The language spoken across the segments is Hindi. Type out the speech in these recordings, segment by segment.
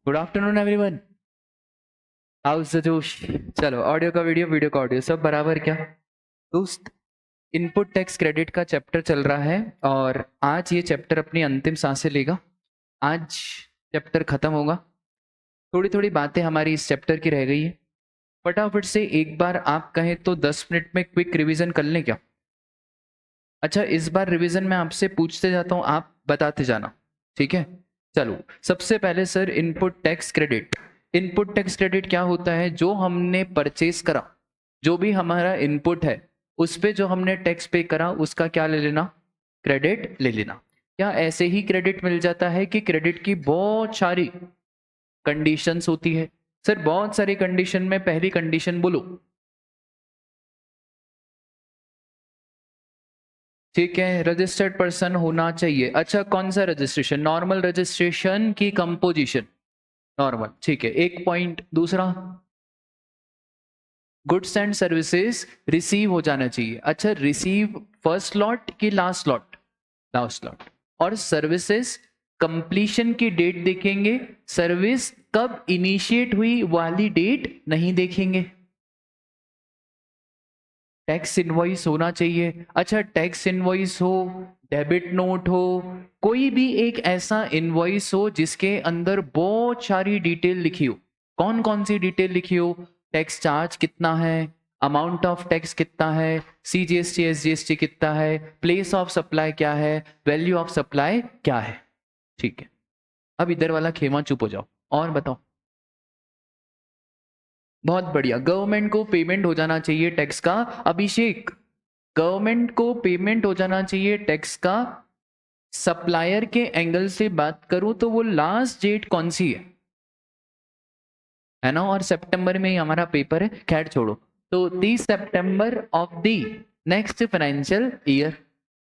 Good afternoon everyone. House the जोश। चलो, ऑडियो का वीडियो, वीडियो का ऑडियो, सब बराबर क्या दोस्त? इनपुट टैक्स क्रेडिट का चैप्टर चल रहा है और आज ये चैप्टर अपनी अंतिम सांसें लेगा। आज चैप्टर खत्म होगा। थोड़ी थोड़ी बातें हमारी इस चैप्टर की रह गई है। फटाफट से एक बार आप कहें तो 10 मिनट में क्विक रिवीजन कर लें क्या? अच्छा, इस बार रिवीजन में आपसे पूछते जाता हूँ, आप बताते जाना, ठीक है? चलो, सबसे पहले sir, input tax credit. Input tax credit क्या होता है? जो हमने परचेज करा, जो भी हमारा इनपुट है, उस पे जो हमने टैक्स पे करा, उसका क्या ले लेना? क्रेडिट ले लेना। क्या ऐसे ही क्रेडिट मिल जाता है कि क्रेडिट की बहुत सारी कंडीशंस होती है? सर, बहुत सारी कंडीशन में पहली कंडीशन बोलो। ठीक है, रजिस्टर्ड पर्सन होना चाहिए। अच्छा, कौन सा रजिस्ट्रेशन? नॉर्मल रजिस्ट्रेशन की कंपोजिशन? नॉर्मल, ठीक है, एक पॉइंट। दूसरा, गुड्स एंड सर्विसेज रिसीव हो जाना चाहिए। अच्छा, रिसीव फर्स्ट लॉट की लास्ट लॉट? Last lot. और सर्विसेज कंप्लीशन की डेट देखेंगे, सर्विस कब इनिशिएट हुई वाली डेट नहीं देखेंगे। टैक्स इनवॉइस होना चाहिए। अच्छा, टैक्स इनवॉइस हो, डेबिट नोट हो, कोई भी एक ऐसा इनवॉइस हो जिसके अंदर बहुत सारी डिटेल लिखी हो। कौन कौन सी डिटेल लिखी हो? टैक्स चार्ज कितना है, अमाउंट ऑफ टैक्स कितना है, सीजीएसटी एसजीएसटी कितना है, प्लेस ऑफ सप्लाई क्या है, वैल्यू ऑफ सप्लाई क्या है। ठीक है, अब इधर वाला खेमा चुप हो जाओ और बताओ। बहुत बढ़िया, गवर्नमेंट को पेमेंट हो जाना चाहिए टैक्स का। अभिषेक, गवर्नमेंट को पेमेंट हो जाना चाहिए टैक्स का। सप्लायर के एंगल से बात करूं तो वो लास्ट डेट कौन सी है ना? और सितंबर में ही हमारा पेपर है, खैर छोड़ो। तो 30 September of the next financial year.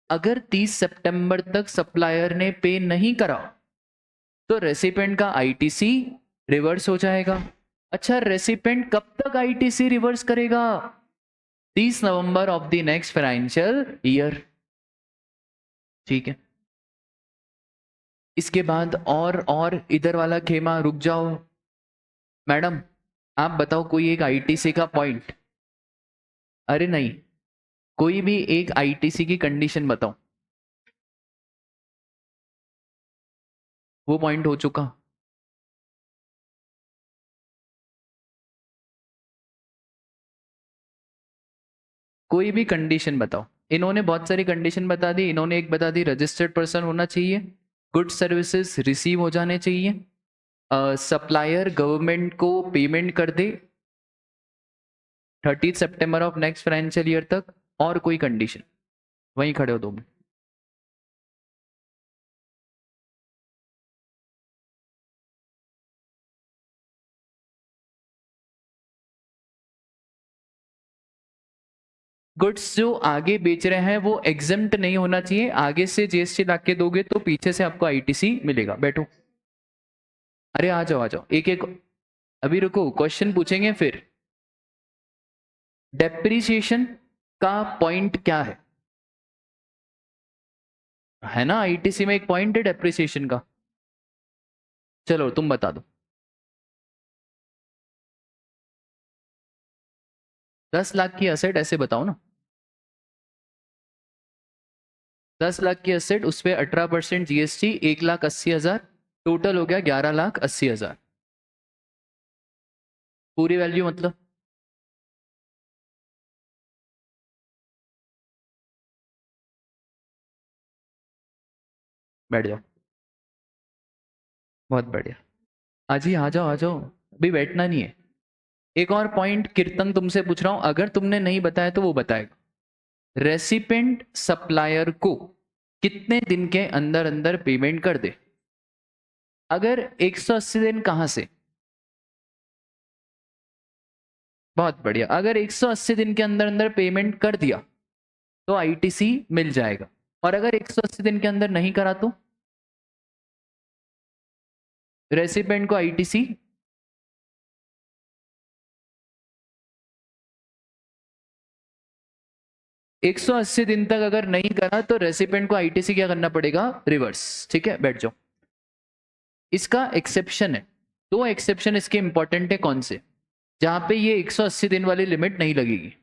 अगर 30 सितंबर तक सप्लायर ने पे नहीं करा तो रेसिपेंट का आईटीसी रिवर्स हो जाएगा। अच्छा, रेसिपेंट कब तक आईटीसी रिवर्स करेगा? 30 November of the next financial year. ठीक है, इसके बाद और इधर वाला खेमा रुक जाओ। मैडम, आप बताओ कोई एक आईटीसी का पॉइंट। अरे नहीं, कोई भी एक आईटीसी की कंडीशन बताओ। वो पॉइंट हो चुका। कोई भी कंडीशन बताओ। इन्होंने बहुत सारी कंडीशन बता दी। इन्होंने एक बता दी, रजिस्टर्ड पर्सन होना चाहिए, गुड सर्विसेज रिसीव हो जाने चाहिए, सप्लायर गवर्नमेंट को पेमेंट कर दे 30 September of next financial year तक। और कोई कंडीशन? वहीं खड़े हो तुम। गुड्स जो आगे बेच रहे हैं वो एग्जेम्प्ट नहीं होना चाहिए। आगे से जीएसटी ला के दोगे तो पीछे से आपको आईटीसी मिलेगा। बैठो। अरे आ जाओ आ जाओ, एक एक। अभी रुको, क्वेश्चन पूछेंगे फिर। डेप्रिसिएशन का पॉइंट क्या है ना? आईटीसी में एक पॉइंट है डेप्रिसिएशन का। चलो तुम बता दो। 10 लाख की असेट ऐसे बताओ ना। 10 लाख की असेट, उस पर 18% जीएसटी, 1,80,000, टोटल हो गया 11,80,000। पूरी वैल्यू मतलब? बैठ जाओ। बहुत बढ़िया। आज ही आ जाओ आ जाओ, अभी बैठना नहीं है। एक और पॉइंट कीर्तन तुमसे पूछ रहा हूं, अगर तुमने नहीं बताया तो वो बताएगा। रेसिपेंट सप्लायर को कितने दिन के अंदर अंदर पेमेंट कर दे? अगर 180 दिन कहां से? बहुत बढ़िया, अगर 180 दिन के अंदर अंदर पेमेंट कर दिया तो आईटीसी मिल जाएगा। और अगर 180 दिन के अंदर नहीं करा तो रेसिपेंट को आईटीसी 180 दिन तक अगर नहीं करा तो रेसिपेंट को आईटीसी क्या करना पड़ेगा? रिवर्स। ठीक है, बैठ जाओ। इसका एक्सेप्शन है। दो एक्सेप्शन इसके इंपॉर्टेंट है, कौन से, जहां पे ये 180 दिन वाली लिमिट नहीं लगेगी।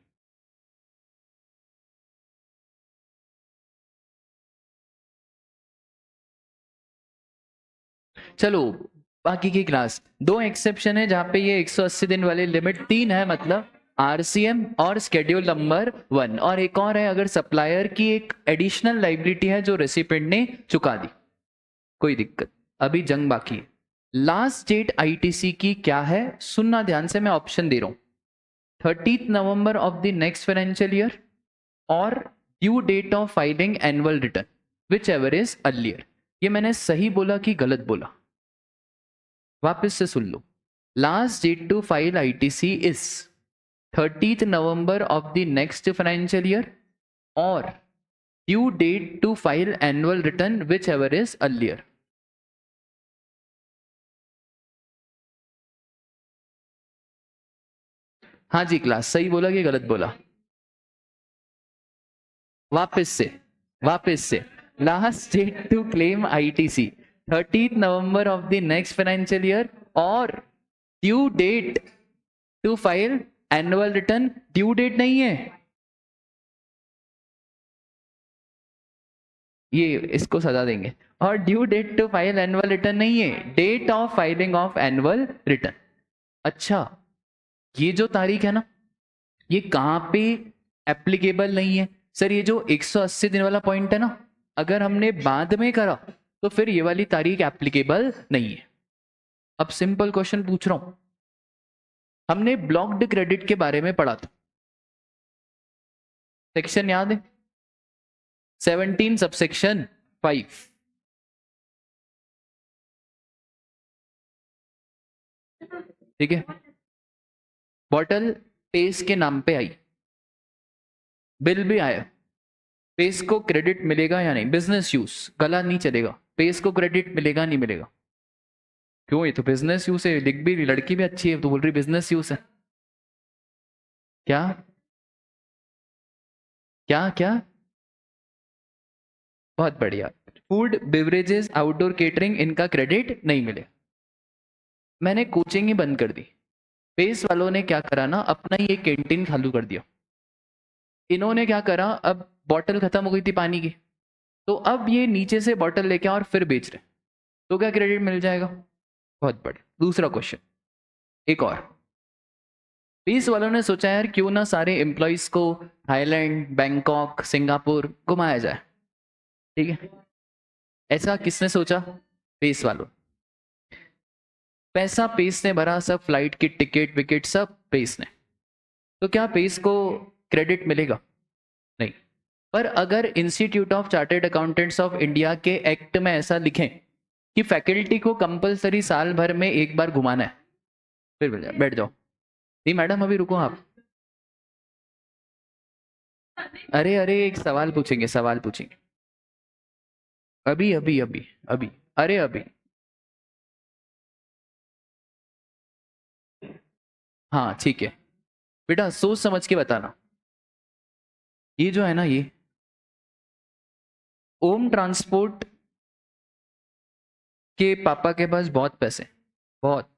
चलो बाकी की क्लास, दो एक्सेप्शन है जहां पे ये 180 दिन वाली लिमिट, तीन है मतलब आरसीएम और शेड्यूल नंबर 1, और एक और है अगर सप्लायर की एक एडिशनल लाइबिलिटी है जो रेसिपिएंट ने चुका दी, कोई दिक्कत। अभी जंग बाकी है। लास्ट डेट आईटीसी की क्या है, सुनना ध्यान से, मैं ऑप्शन दे रहा हूं, 30 November of the next financial year और due date of filing annual return whichever is earlier. ये मैंने सही बोला कि गलत बोला, वापस से सुन लो। Last date to file ITC is 30th November of the next financial year और due date to file annual return whichever is earlier. हाँ जी क्लास, सही बोला कि गलत बोला? वापस से last date to claim ITC 30th November of the next financial year और due date to file annual return, due date नहीं है ये, इसको सजा देंगे, और due date to file annual return नहीं है, date of filing of annual return. अच्छा, ये जो तारीख है ना, ये कहां पे एप्लीकेबल नहीं है सर? ये जो 180 दिन वाला पॉइंट है ना, अगर हमने बाद में करा तो फिर ये वाली तारीख एप्लीकेबल नहीं है। अब सिंपल क्वेश्चन पूछ रहा हूं, हमने ब्लॉक्ड क्रेडिट के बारे में पढ़ा था, सेक्शन याद है 17 सबसेक्शन 5। ठीक है, बॉटल पेस के नाम पे आई, बिल भी आया, पेस को क्रेडिट मिलेगा या नहीं, बिजनेस यूज, गला नहीं चलेगा, पेस को क्रेडिट मिलेगा नहीं मिलेगा? क्यों, ये तो बिजनेस यूज है, लिख भी, लड़की भी अच्छी है तो बोल रही बिजनेस यूज है। क्या क्या क्या? बहुत बढ़िया। फूड बेवरेजेस आउटडोर केटरिंग, इनका क्रेडिट नहीं मिले। मैंने कोचिंग ही बंद कर दी, पेस वालों ने क्या करा ना, अपना ही एक कैंटीन चालू कर दिया। इन्होंने क्या करा, अब बॉटल खत्म हो गई थी पानी की, तो अब ये नीचे से बॉटल लेके और फिर बेच रहे, तो क्या क्रेडिट मिल जाएगा? बहुत बढ़िया। दूसरा क्वेश्चन, एक और, पेस वालों ने सोचा यार क्यों ना सारे एम्प्लॉयज को थाईलैंड, बैंकॉक, सिंगापुर घुमाया जाए। ठीक है, ऐसा किसने सोचा? पेस वालों। पैसा पेस ने भरा, सब फ्लाइट की टिकट विकेट सब पेस ने, तो क्या पेस को क्रेडिट मिलेगा? नहीं। पर अगर institute of chartered accountants of India के एक्ट में ऐसा लिखें कि फैकल्टी को कंपलसरी साल भर में एक बार घुमाना है, फिर बैठ जाओ। नहीं मैडम अभी रुको आप, अरे अरे एक सवाल पूछेंगे, सवाल पूछेंगे, अभी अभी अभी अभी, अरे अभी, हाँ ठीक है बेटा, सोच समझ के बताना। ये जो है ना, ये ओम ट्रांसपोर्ट के पापा के पास बहुत पैसे, बहुत,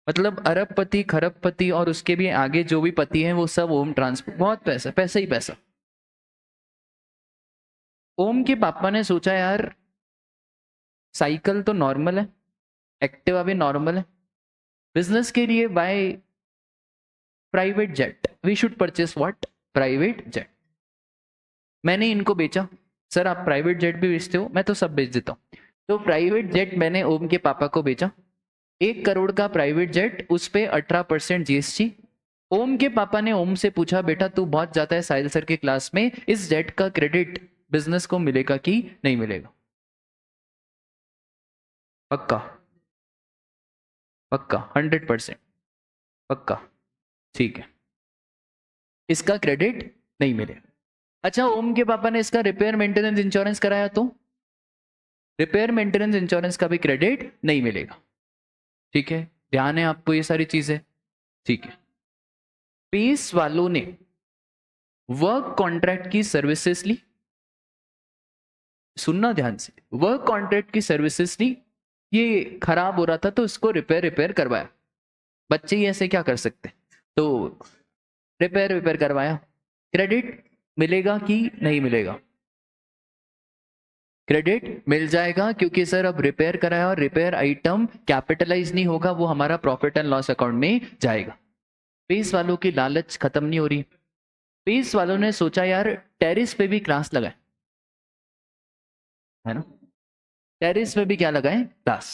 मतलब अरबपति खरबपति और उसके भी आगे जो भी पति हैं वो सब ओम ट्रांसपोर्ट, बहुत पैसा, पैसा ही पैसा। ओम के पापा ने सोचा यार साइकिल तो नॉर्मल है, एक्टिवा भी नॉर्मल है, बिजनेस के लिए buy private jet, we should purchase what, private jet. मैंने इनको बेचा, सर आप प्राइवेट जेट भी बेचते हो, मैं तो सब बेच देता हूँ। तो प्राइवेट जेट मैंने ओम के पापा को बेचा, 1 करोड़ का प्राइवेट जेट, उस पे 18% जीएसटी। ओम के पापा ने ओम से पूछा बेटा तू बहुत जाता है साहिल सर के क्लास में, इस जेट का क्रेडिट बिजनेस को मिलेगा कि नहीं मिलेगा? पक्का? पक्का 100% पक्का? ठीक है, इसका क्रेडिट नहीं मिलेगा। अच्छा, ओम के पापा ने इसका रिपेयर मेंटेनेंस इंश्योरेंस कराया तो रिपेयर मेंटेनेंस इंश्योरेंस का भी क्रेडिट नहीं मिलेगा। ठीक है, ध्यान है आपको ये सारी चीजें? ठीक है, पेस वालों ने वर्क कॉन्ट्रैक्ट की सर्विसेज ली, सुनना ध्यान से, वर्क कॉन्ट्रैक्ट की सर्विसेज ली, ये खराब हो रहा था तो इसको रिपेयर करवाया। बच्चे ही ऐसे क्या कर सकते, तो रिपेयर करवाया। क्रेडिट मिलेगा कि नहीं मिलेगा? क्रेडिट मिल जाएगा, क्योंकि सर अब रिपेयर कराया और रिपेयर आइटम कैपिटलाइज नहीं होगा, वो हमारा प्रॉफिट एंड लॉस अकाउंट में जाएगा। पेस वालों की लालच खत्म नहीं हो रही। पेस वालों ने सोचा यार टेरिस पे भी क्लास लगाए, है ना, टेरिस पे भी क्या लगाएं, क्लास।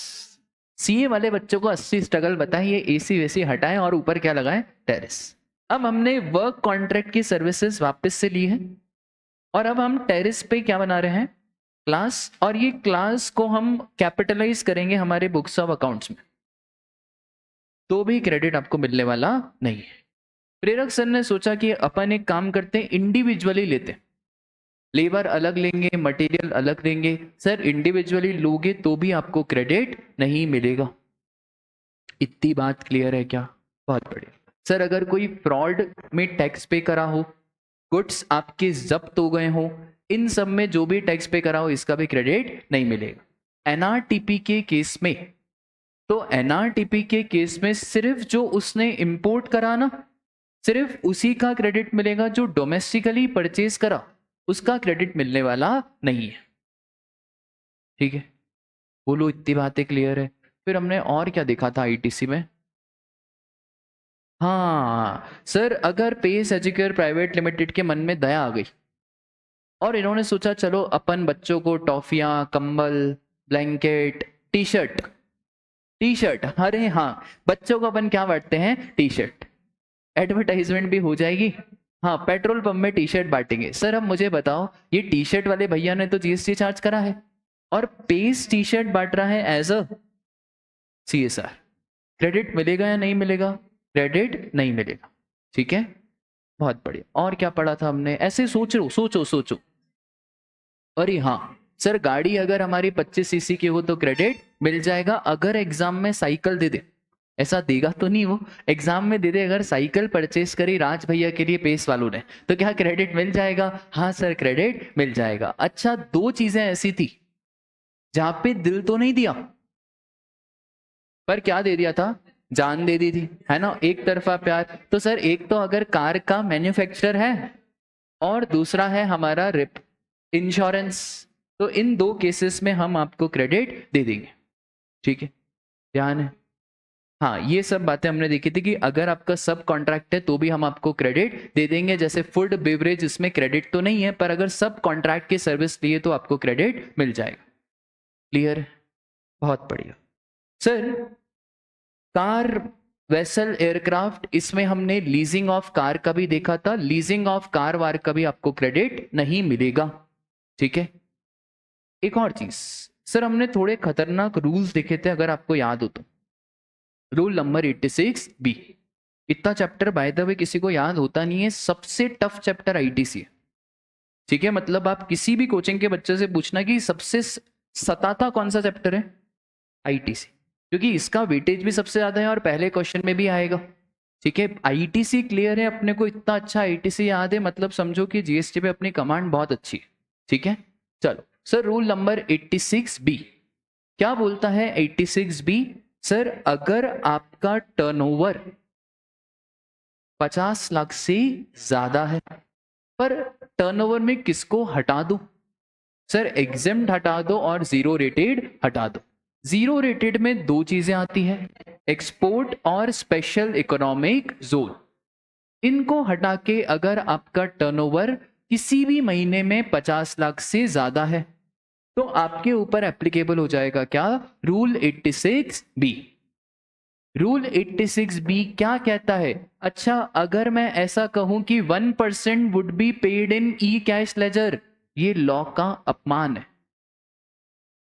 सीए वाले बच्चों को 80 स्ट्रगल बताएं, ये एसी वेसी हटाएं और ऊपर क्या लगाएं, टेरिस। अब हमने वर्क कॉन्ट्रैक्ट की सर्विसेज वापस से ली है और अब हम टेरिस पे क्या बना रहे हैं, क्लास, और ये क्लास को हम कैपिटलाइज करेंगे हमारे बुक्स ऑफ अकाउंट्स में, तो भी क्रेडिट आपको मिलने वाला नहीं है। प्रेरक सर ने सोचा कि अपन एक काम करते हैं, इंडिविजुअली लेते हैं, लेबर अलग लेंगे, मटेरियल अलग देंगे। सर इंडिविजुअली लोगे तो भी आपको क्रेडिट नहीं मिलेगा। इतनी बात क्लियर है क्या? बहुत बढ़िया। सर अगर कोई फ्रॉड में टैक्स पे करा हो, गुड्स आपके जब्त हो गए हो, इन सब में जो भी टैक्स पे करा हो इसका भी क्रेडिट नहीं मिलेगा। एनआरटीपी के केस में, तो एनआरटीपी के केस में सिर्फ जो उसने इंपोर्ट करा ना, सिर्फ उसी का क्रेडिट मिलेगा, जो डोमेस्टिकली परचेज करा उसका क्रेडिट मिलने वाला नहीं है। ठीक है, बोलो इतनी बातें क्लियर है? फिर हमने और क्या देखा था आईटीसी में? हाँ सर, अगर पेस एजुकेयर प्राइवेट लिमिटेड के मन में दया आ गई और इन्होंने सोचा चलो अपन बच्चों को टॉफियां, कंबल, ब्लैंकेट, टी शर्ट, अरे हाँ, बच्चों को अपन क्या बांटते हैं, टी शर्ट। एडवर्टाइजमेंट भी हो जाएगी। हाँ, पेट्रोल पंप में टी शर्ट बांटेंगे। सर अब मुझे बताओ, ये टी शर्ट वाले भैया ने तो जीएसटी चार्ज करा है और पेस टी शर्ट बांट रहा है एज अ सीएसआर। क्रेडिट मिलेगा या नहीं मिलेगा? क्रेडिट नहीं मिलेगा। ठीक है, बहुत बढ़िया। और क्या पढ़ा था हमने? ऐसे सोचो। अरे हाँ सर, गाड़ी अगर हमारी 25 सीसी की हो तो क्रेडिट मिल जाएगा। अगर एग्जाम में साइकिल दे दे, ऐसा देगा तो नहीं वो, एग्जाम में दे दे, अगर साइकिल परचेस करी राज भैया के लिए पेस वालों ने, तो क्या क्रेडिट मिल जाएगा? हाँ सर, क्रेडिट मिल जाएगा। अच्छा, दो चीजें ऐसी थी जहां पे दिल तो नहीं दिया पर क्या दे दिया था, जान दे दी थी, है ना, एक तरफा प्यार। तो सर एक तो अगर कार का मैन्युफैक्चरर है और दूसरा है हमारा रिप इंश्योरेंस, तो इन दो केसेस में हम आपको क्रेडिट दे देंगे। ठीक है, ध्यान है। हाँ, ये सब बातें हमने देखी थी कि अगर आपका सब कॉन्ट्रैक्ट है तो भी हम आपको क्रेडिट दे देंगे। जैसे फूड बेवरेज, इसमें क्रेडिट तो नहीं है, पर अगर सब कॉन्ट्रैक्ट की सर्विस लिए तो आपको क्रेडिट मिल जाएगा। क्लियर? बहुत बढ़िया। सर कार, वेसल, एयरक्राफ्ट, इसमें हमने लीजिंग ऑफ कार का भी देखा था। लीजिंग ऑफ कार वार का भी आपको क्रेडिट नहीं मिलेगा। ठीक है, एक और चीज सर, हमने थोड़े खतरनाक रूल्स देखे थे, अगर आपको याद हो तो। Rule number 86 B. इतना चैप्टर बाय द वे किसी को याद होता नहीं है, सबसे टफ चैप्टर आईटीसी है। ठीक है, मतलब आप किसी भी कोचिंग के बच्चे से पूछना कि सबसे सताता कौन सा चैप्टर है, आईटीसी, क्योंकि इसका वेटेज भी सबसे ज्यादा है और पहले क्वेश्चन में भी आएगा। ठीक है, आईटीसी क्लियर है, अपने को इतना अच्छा आईटीसी याद है, मतलब समझो कि जीएसटी पे अपनी कमांड बहुत अच्छी है। ठीक है, चलो सर, रूल नंबर 86 बी क्या बोलता है? 86 बी, सर अगर आपका टर्नओवर 50 लाख से ज्यादा है, पर टर्नओवर में किसको हटा दो? सर एग्जेम्प्ट हटा दो और जीरो रेटेड हटा दो। जीरो रेटेड में दो चीजें आती है, एक्सपोर्ट और स्पेशल इकोनॉमिक जोन। इनको हटा के अगर आपका टर्नओवर किसी भी महीने में 50 लाख से ज्यादा है तो आपके ऊपर एप्लीकेबल हो जाएगा क्या? Rule 86 B. रूल 86 बी क्या कहता है? अच्छा, अगर मैं ऐसा कहूं कि 1% would be paid in E cash ledger, ये लॉ का अपमान है,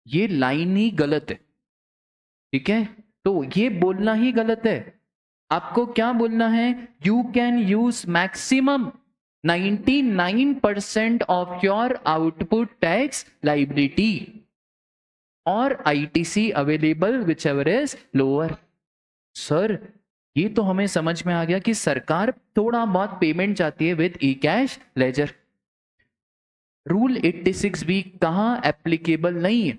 ये लाइन ही गलत है। ठीक है, तो ये बोलना ही गलत है। आपको क्या बोलना है? You can use maximum 99% of your output tax liability और ITC available whichever is lower. Sir ये तो हमें समझ में आ गया कि सरकार थोड़ा बहुत पेमेंट चाहती है with E cash ledger. Rule 86 भी कहां एप्लीकेबल नहीं है?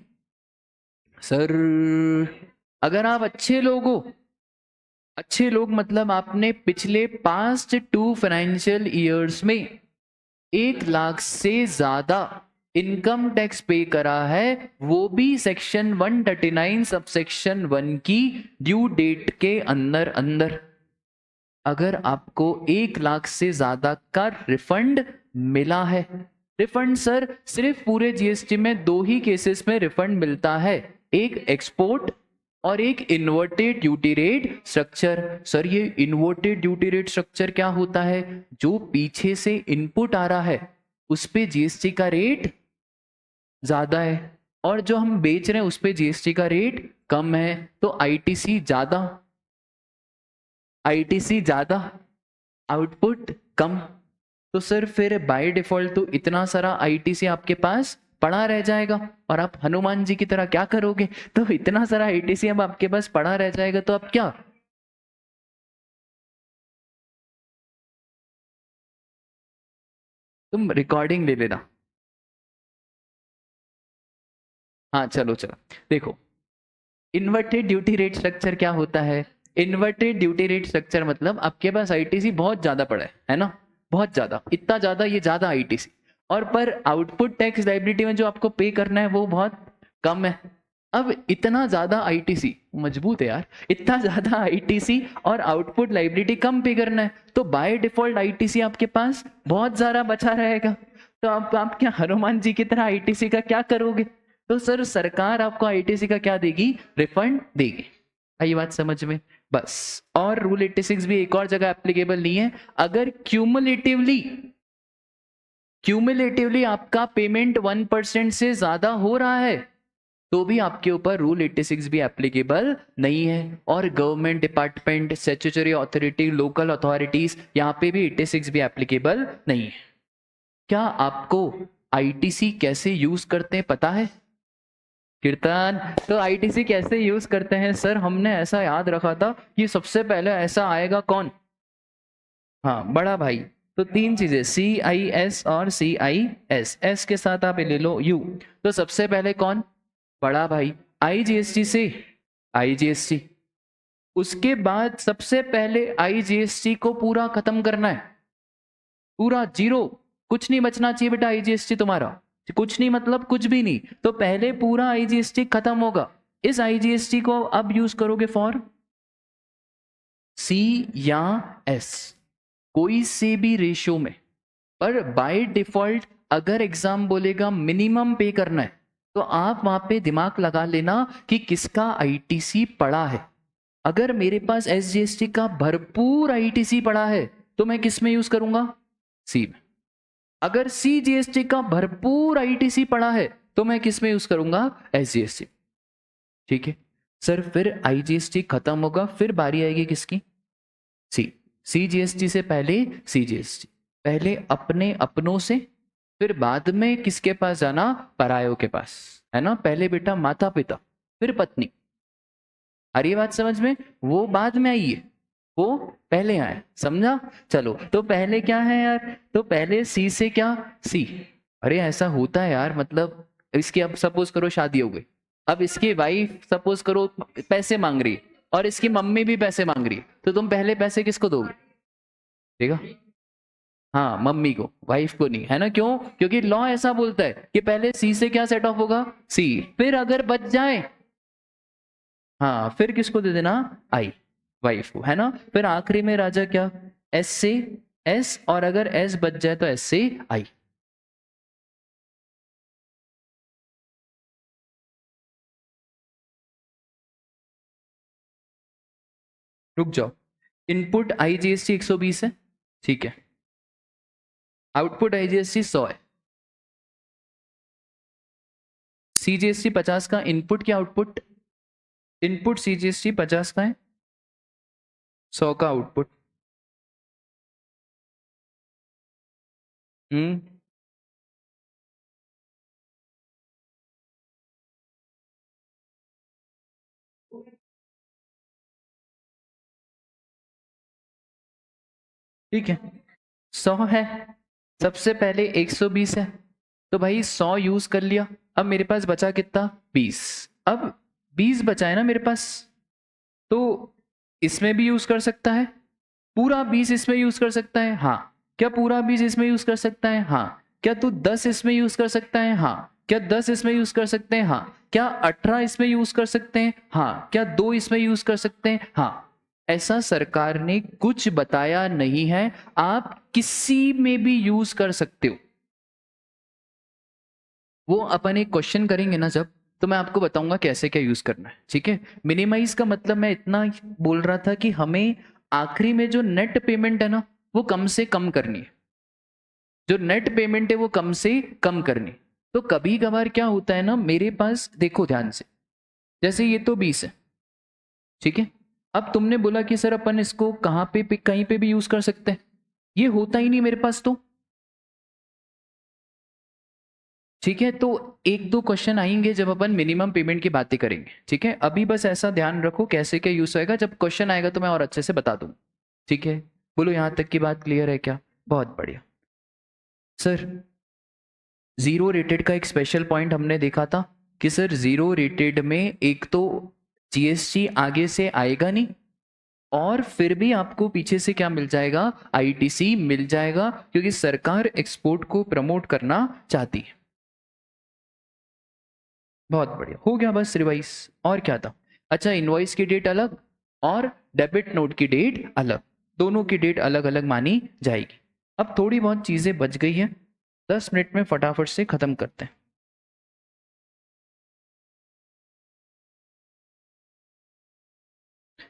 सर अगर आप अच्छे लोग हो, अच्छे लोग मतलब आपने पिछले पास्ट 2 फाइनेंशियल ईयर्स में 1 लाख से ज्यादा इनकम टैक्स पे करा है, वो भी सेक्शन 139 सब सेक्शन 1 की ड्यू डेट के अंदर अंदर, अगर आपको 1 लाख से ज्यादा का रिफंड मिला है, रिफंड सर सिर्फ पूरे जीएसटी में 2 ही केसेस में रिफंड मिलता है, एक एक्सपोर्ट और एक inverted duty rate structure. Sir ये इन्वर्टेड ड्यूटी रेट स्ट्रक्चर क्या होता है? जो पीछे से इनपुट आ रहा है उस पे जीएसटी का रेट ज्यादा है और जो हम बेच रहे हैं उस पे जीएसटी का रेट कम है, तो आईटीसी ज्यादा, आईटीसी ज्यादा, आउटपुट कम। तो सर फिर बाय डिफॉल्ट तो इतना सारा आईटीसी आपके पास पड़ा रह जाएगा और आप हनुमान जी की तरह क्या करोगे? तो इतना सारा आईटीसी अब आपके पास पड़ा रह जाएगा तो आप क्या, तुम रिकॉर्डिंग ले लेना। हाँ चलो चलो देखो, इन्वर्टेड ड्यूटी रेट स्ट्रक्चर क्या होता है? इन्वर्टेड ड्यूटी रेट स्ट्रक्चर मतलब आपके पास आईटीसी बहुत ज्यादा पड़ा है ना, बहुत ज्यादा, इतना ज्यादा ये ज्यादा आईटीसी, और पर आउटपुट टैक्स लायबिलिटी में जो आपको पे करना है वो बहुत कम है। अब इतना ज्यादा आईटीसी, मजबूत है यार, इतना ज्यादा आईटीसी और आउटपुट लायबिलिटी कम पे करना है, तो बाय डिफॉल्ट आईटीसी आपके पास बहुत ज्यादा बचा रहेगा। तो आप क्या हनुमान जी की तरह आईटीसी का क्या करोगे? तो सर सरकार आपको आईटीसी का क्या देगी? रिफंड देगी। आई बात समझ में? बस। और रूल 86 भी एक और जगह एप्लीकेबल नहीं है, अगर क्यूमुलेटिवली क्यूमुलेटिवली आपका पेमेंट 1% से ज्यादा हो रहा है तो भी आपके ऊपर रूल 86 भी एप्लीकेबल नहीं है। और government department, statutory authority, local authorities, यहाँ पे भी 86 भी एप्लीकेबल नहीं है। क्या आपको आईटीसी कैसे यूज करते हैं पता है? कीर्तन, तो आईटीसी कैसे यूज करते हैं सर? हमने ऐसा याद रखा था कि सबसे पहले ऐसा आएगा कौन? हाँ बड़ा भाई। तो 3 चीजें CIS और CIS, एस के साथ आप ले लो यू। तो सबसे पहले कौन? बड़ा भाई। आईजीएसटी से आईजीएसटी, उसके बाद सबसे पहले आईजीएसटी को पूरा खत्म करना है, पूरा जीरो, कुछ नहीं बचना चाहिए बेटा आईजीएसटी तुम्हारा, कुछ नहीं मतलब कुछ भी नहीं। तो पहले पूरा आईजीएसटी खत्म होगा, इस आईजीएसटी को अब यूज करोगे फॉर सी या एस, कोई से भी रेशियो में। पर बाय डिफॉल्ट अगर एग्जाम बोलेगा मिनिमम पे करना है तो आप वहां पे दिमाग लगा लेना कि किसका आईटीसी पड़ा है। अगर मेरे पास एसजीएसटी का भरपूर आईटीसी पड़ा है तो मैं किस में यूज करूंगा? सी में। अगर सीजीएसटी का भरपूर आईटीसी पड़ा है तो मैं किस में यूज करूंगा? एसजीएसटी। ठीक है सर, फिर आईजीएसटी खत्म होगा, फिर बारी आएगी किसकी? सी। सीजीएसटी से पहले सीजीएसटी, पहले अपने अपनों से, फिर बाद में किसके पास जाना? परायों के पास, है ना? पहले बेटा माता पिता, फिर पत्नी। आ रही है बात समझ में? वो बाद में आई है, वो पहले आए, समझा? चलो तो पहले क्या है यार? तो पहले सी से क्या? सी। अरे ऐसा होता है यार, मतलब इसकी अब सपोज करो शादी हो गई, अब इसकी वाइफ सपोज करो पैसे मांग रही है और इसकी मम्मी भी पैसे मांग रही है, तो तुम पहले पैसे किसको दोगे? ठीक है, हाँ मम्मी को, वाइफ को नहीं, है ना? क्यों? क्योंकि लॉ ऐसा बोलता है कि पहले सी से क्या सेट ऑफ होगा? सी, फिर अगर बच जाए हाँ फिर किसको दे देना? आई, वाइफ को, है ना? फिर आखिरी में राजा क्या? एस से एस, और अगर एस बच जाए तो एस से आई। रुक जाओ, इनपुट आईजीएसटी 120 है, ठीक है, आउटपुट आईजीएसटी 100 है, सीजीएसटी 50 का इनपुट क्या आउटपुट? इनपुट सीजीएसटी 50 का है, 100 का आउटपुट। हम्म, ठीक है, 100 है, सबसे पहले 120 है, तो भाई 100 यूज कर लिया, अब मेरे पास बचा कितना? 20। अब 20 बचा है ना मेरे पास, तो इसमें भी यूज कर सकता है, पूरा 20 इसमें यूज कर सकता है, हाँ। क्या पूरा 20 इसमें यूज कर सकता है? हाँ। क्या तू 10 इसमें यूज कर सकता है? हाँ। क्या 10 इसमें यूज कर सकते हैं? हाँ। क्या 18 इसमें यूज कर सकते हैं? हाँ। क्या 2 इसमें यूज कर सकते हैं? हाँ। ऐसा सरकार ने कुछ बताया नहीं है, आप किसी में भी यूज कर सकते हो। वो अपन एक क्वेश्चन करेंगे ना जब, तो मैं आपको बताऊंगा कैसे क्या यूज करना है, ठीक है। मिनिमाइज का मतलब मैं इतना बोल रहा था कि हमें आखिरी में जो नेट पेमेंट है ना, वो कम से कम करनी है। जो नेट पेमेंट है वो कम से कम करनी। तो कभी कभार क्या होता है ना, मेरे पास देखो ध्यान से, जैसे ये तो 20 है, ठीक है। अब तुमने बोला कि सर अपन इसको कहाँ पे कहीं पे भी यूज कर सकते हैं, ये होता ही नहीं मेरे पास, तो ठीक है। तो एक दो क्वेश्चन आएंगे जब अपन मिनिमम पेमेंट की बातें करेंगे, ठीक है। अभी बस ऐसा ध्यान रखो कैसे क्या यूज होएगा, जब क्वेश्चन आएगा तो मैं और अच्छे से बता दूँ, ठीक है। बोलो यहाँ तक की बात क्लियर है क्या? बहुत बढ़िया। सर जीरो रेटेड का एक स्पेशल पॉइंट हमने देखा था कि सर जीरो रेटेड में एक तो जीएसटी आगे से आएगा नहीं, और फिर भी आपको पीछे से क्या मिल जाएगा? आईटीसी मिल जाएगा, क्योंकि सरकार एक्सपोर्ट को प्रमोट करना चाहती है। बहुत बढ़िया, हो गया बस रिवाइज, और क्या था? अच्छा, इनवॉइस की डेट अलग और डेबिट नोट की डेट अलग, दोनों की डेट अलग अलग मानी जाएगी। अब थोड़ी बहुत चीजें बच गई हैं, 10 मिनट में फटाफट से खत्म करते हैं।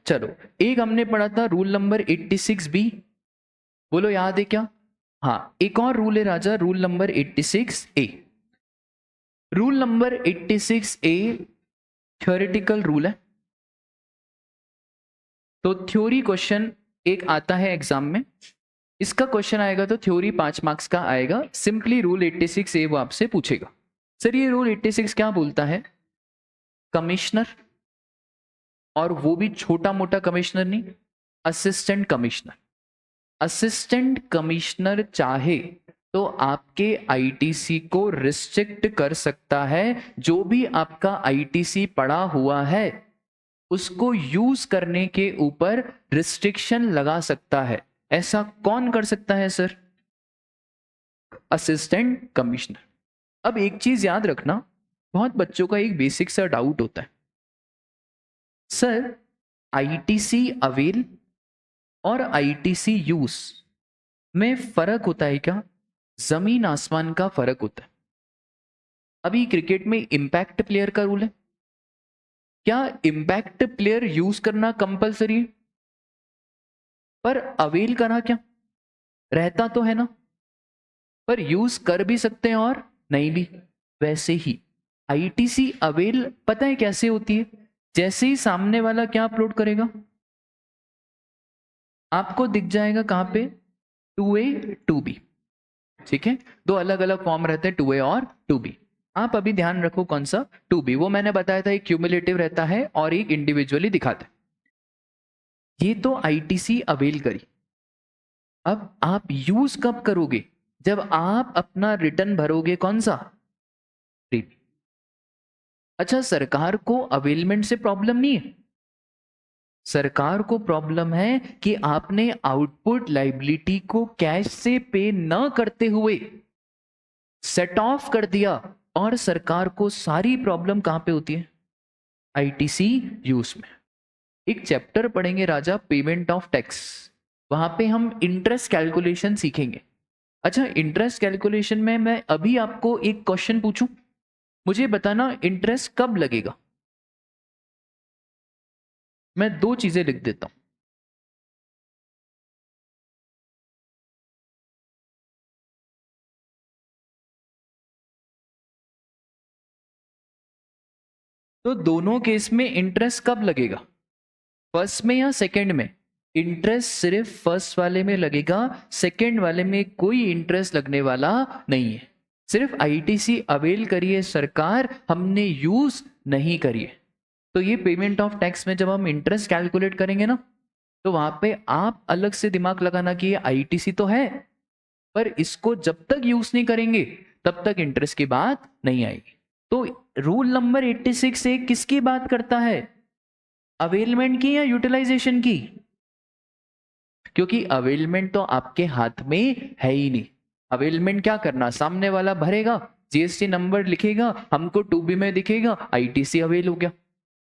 चलो, एक हमने पढ़ा था रूल नंबर 86B, बोलो याद है क्या? हाँ, एक और रूल है राजा, rule number 86A। Rule number 86A theoretical rule है, तो थ्योरी क्वेश्चन एक आता है एग्जाम में, इसका क्वेश्चन आएगा तो थ्योरी 5 मार्क्स का आएगा। सिंपली रूल 86A वो आपसे पूछेगा, सर ये रूल 86 क्या बोलता है? कमिश्नर, और वो भी छोटा मोटा कमिश्नर नहीं, असिस्टेंट कमिश्नर, असिस्टेंट कमिश्नर चाहे तो आपके आईटीसी को रिस्ट्रिक्ट कर सकता है, जो भी आपका आईटीसी पड़ा हुआ है उसको यूज करने के ऊपर रिस्ट्रिक्शन लगा सकता है। ऐसा कौन कर सकता है सर? Assistant commissioner. अब एक चीज याद रखना, बहुत बच्चों का एक बेसिक सा डाउट होता है, सर आईटीसी अवेल और आईटीसी यूज में फर्क होता है क्या? जमीन आसमान का फर्क होता है। अभी क्रिकेट में इंपैक्ट प्लेयर का रूल है, क्या इंपैक्ट प्लेयर यूज करना कंपलसरी है? पर अवेल करा क्या? रहता तो है ना, पर यूज कर भी सकते हैं और नहीं भी। वैसे ही आईटीसी अवेल पता है कैसे होती है? जैसे ही सामने वाला क्या अपलोड करेगा, आपको दिख जाएगा कहां पे? 2A 2B, ठीक है। दो अलग अलग फॉर्म रहते हैं, 2A और 2B। आप अभी ध्यान रखो कौन सा 2B, वो मैंने बताया था, एक क्यूमुलेटिव रहता है और एक इंडिविजुअली दिखाता है। ये तो आईटीसी अवेल करी। अब आप यूज कब करोगे? जब आप अपना रिटर्न भरोगे, कौन सा? प्रीमियम। अच्छा, सरकार को अवेलमेंट से प्रॉब्लम नहीं है, सरकार को प्रॉब्लम है कि आपने आउटपुट लाइबिलिटी को कैश से पे न करते हुए सेट ऑफ कर दिया, और सरकार को सारी प्रॉब्लम कहां पे होती है? आईटीसी यूज में। एक चैप्टर पढ़ेंगे राजा, पेमेंट ऑफ टैक्स, वहां पे हम इंटरेस्ट कैलकुलेशन सीखेंगे। अच्छा, इंटरेस्ट कैलकुलेशन में मैं अभी आपको एक क्वेश्चन पूछूं, मुझे बताना इंटरेस्ट कब लगेगा? मैं दो चीजें लिख देता हूं, तो दोनों केस में इंटरेस्ट कब लगेगा? फर्स्ट में या सेकंड में? इंटरेस्ट सिर्फ फर्स्ट वाले में लगेगा, सेकंड वाले में कोई इंटरेस्ट लगने वाला नहीं है। सिर्फ आईटीसी अवेल करिए सरकार, हमने यूज नहीं करिए। तो ये पेमेंट ऑफ टैक्स में जब हम इंटरेस्ट कैलकुलेट करेंगे ना, तो वहां पे आप अलग से दिमाग लगाना कि ये आईटीसी तो है, पर इसको जब तक यूज नहीं करेंगे तब तक इंटरेस्ट की बात नहीं आएगी। तो रूल नंबर 86 से किसकी बात करता है, अवेलमेंट की या यूटिलाइजेशन की? क्योंकि अवेलमेंट तो आपके हाथ में है ही नहीं। अवेलमेंट क्या करना, सामने वाला भरेगा, जीएसटी नंबर लिखेगा, हमको 2B में दिखेगा, आईटीसी अवेल हो गया।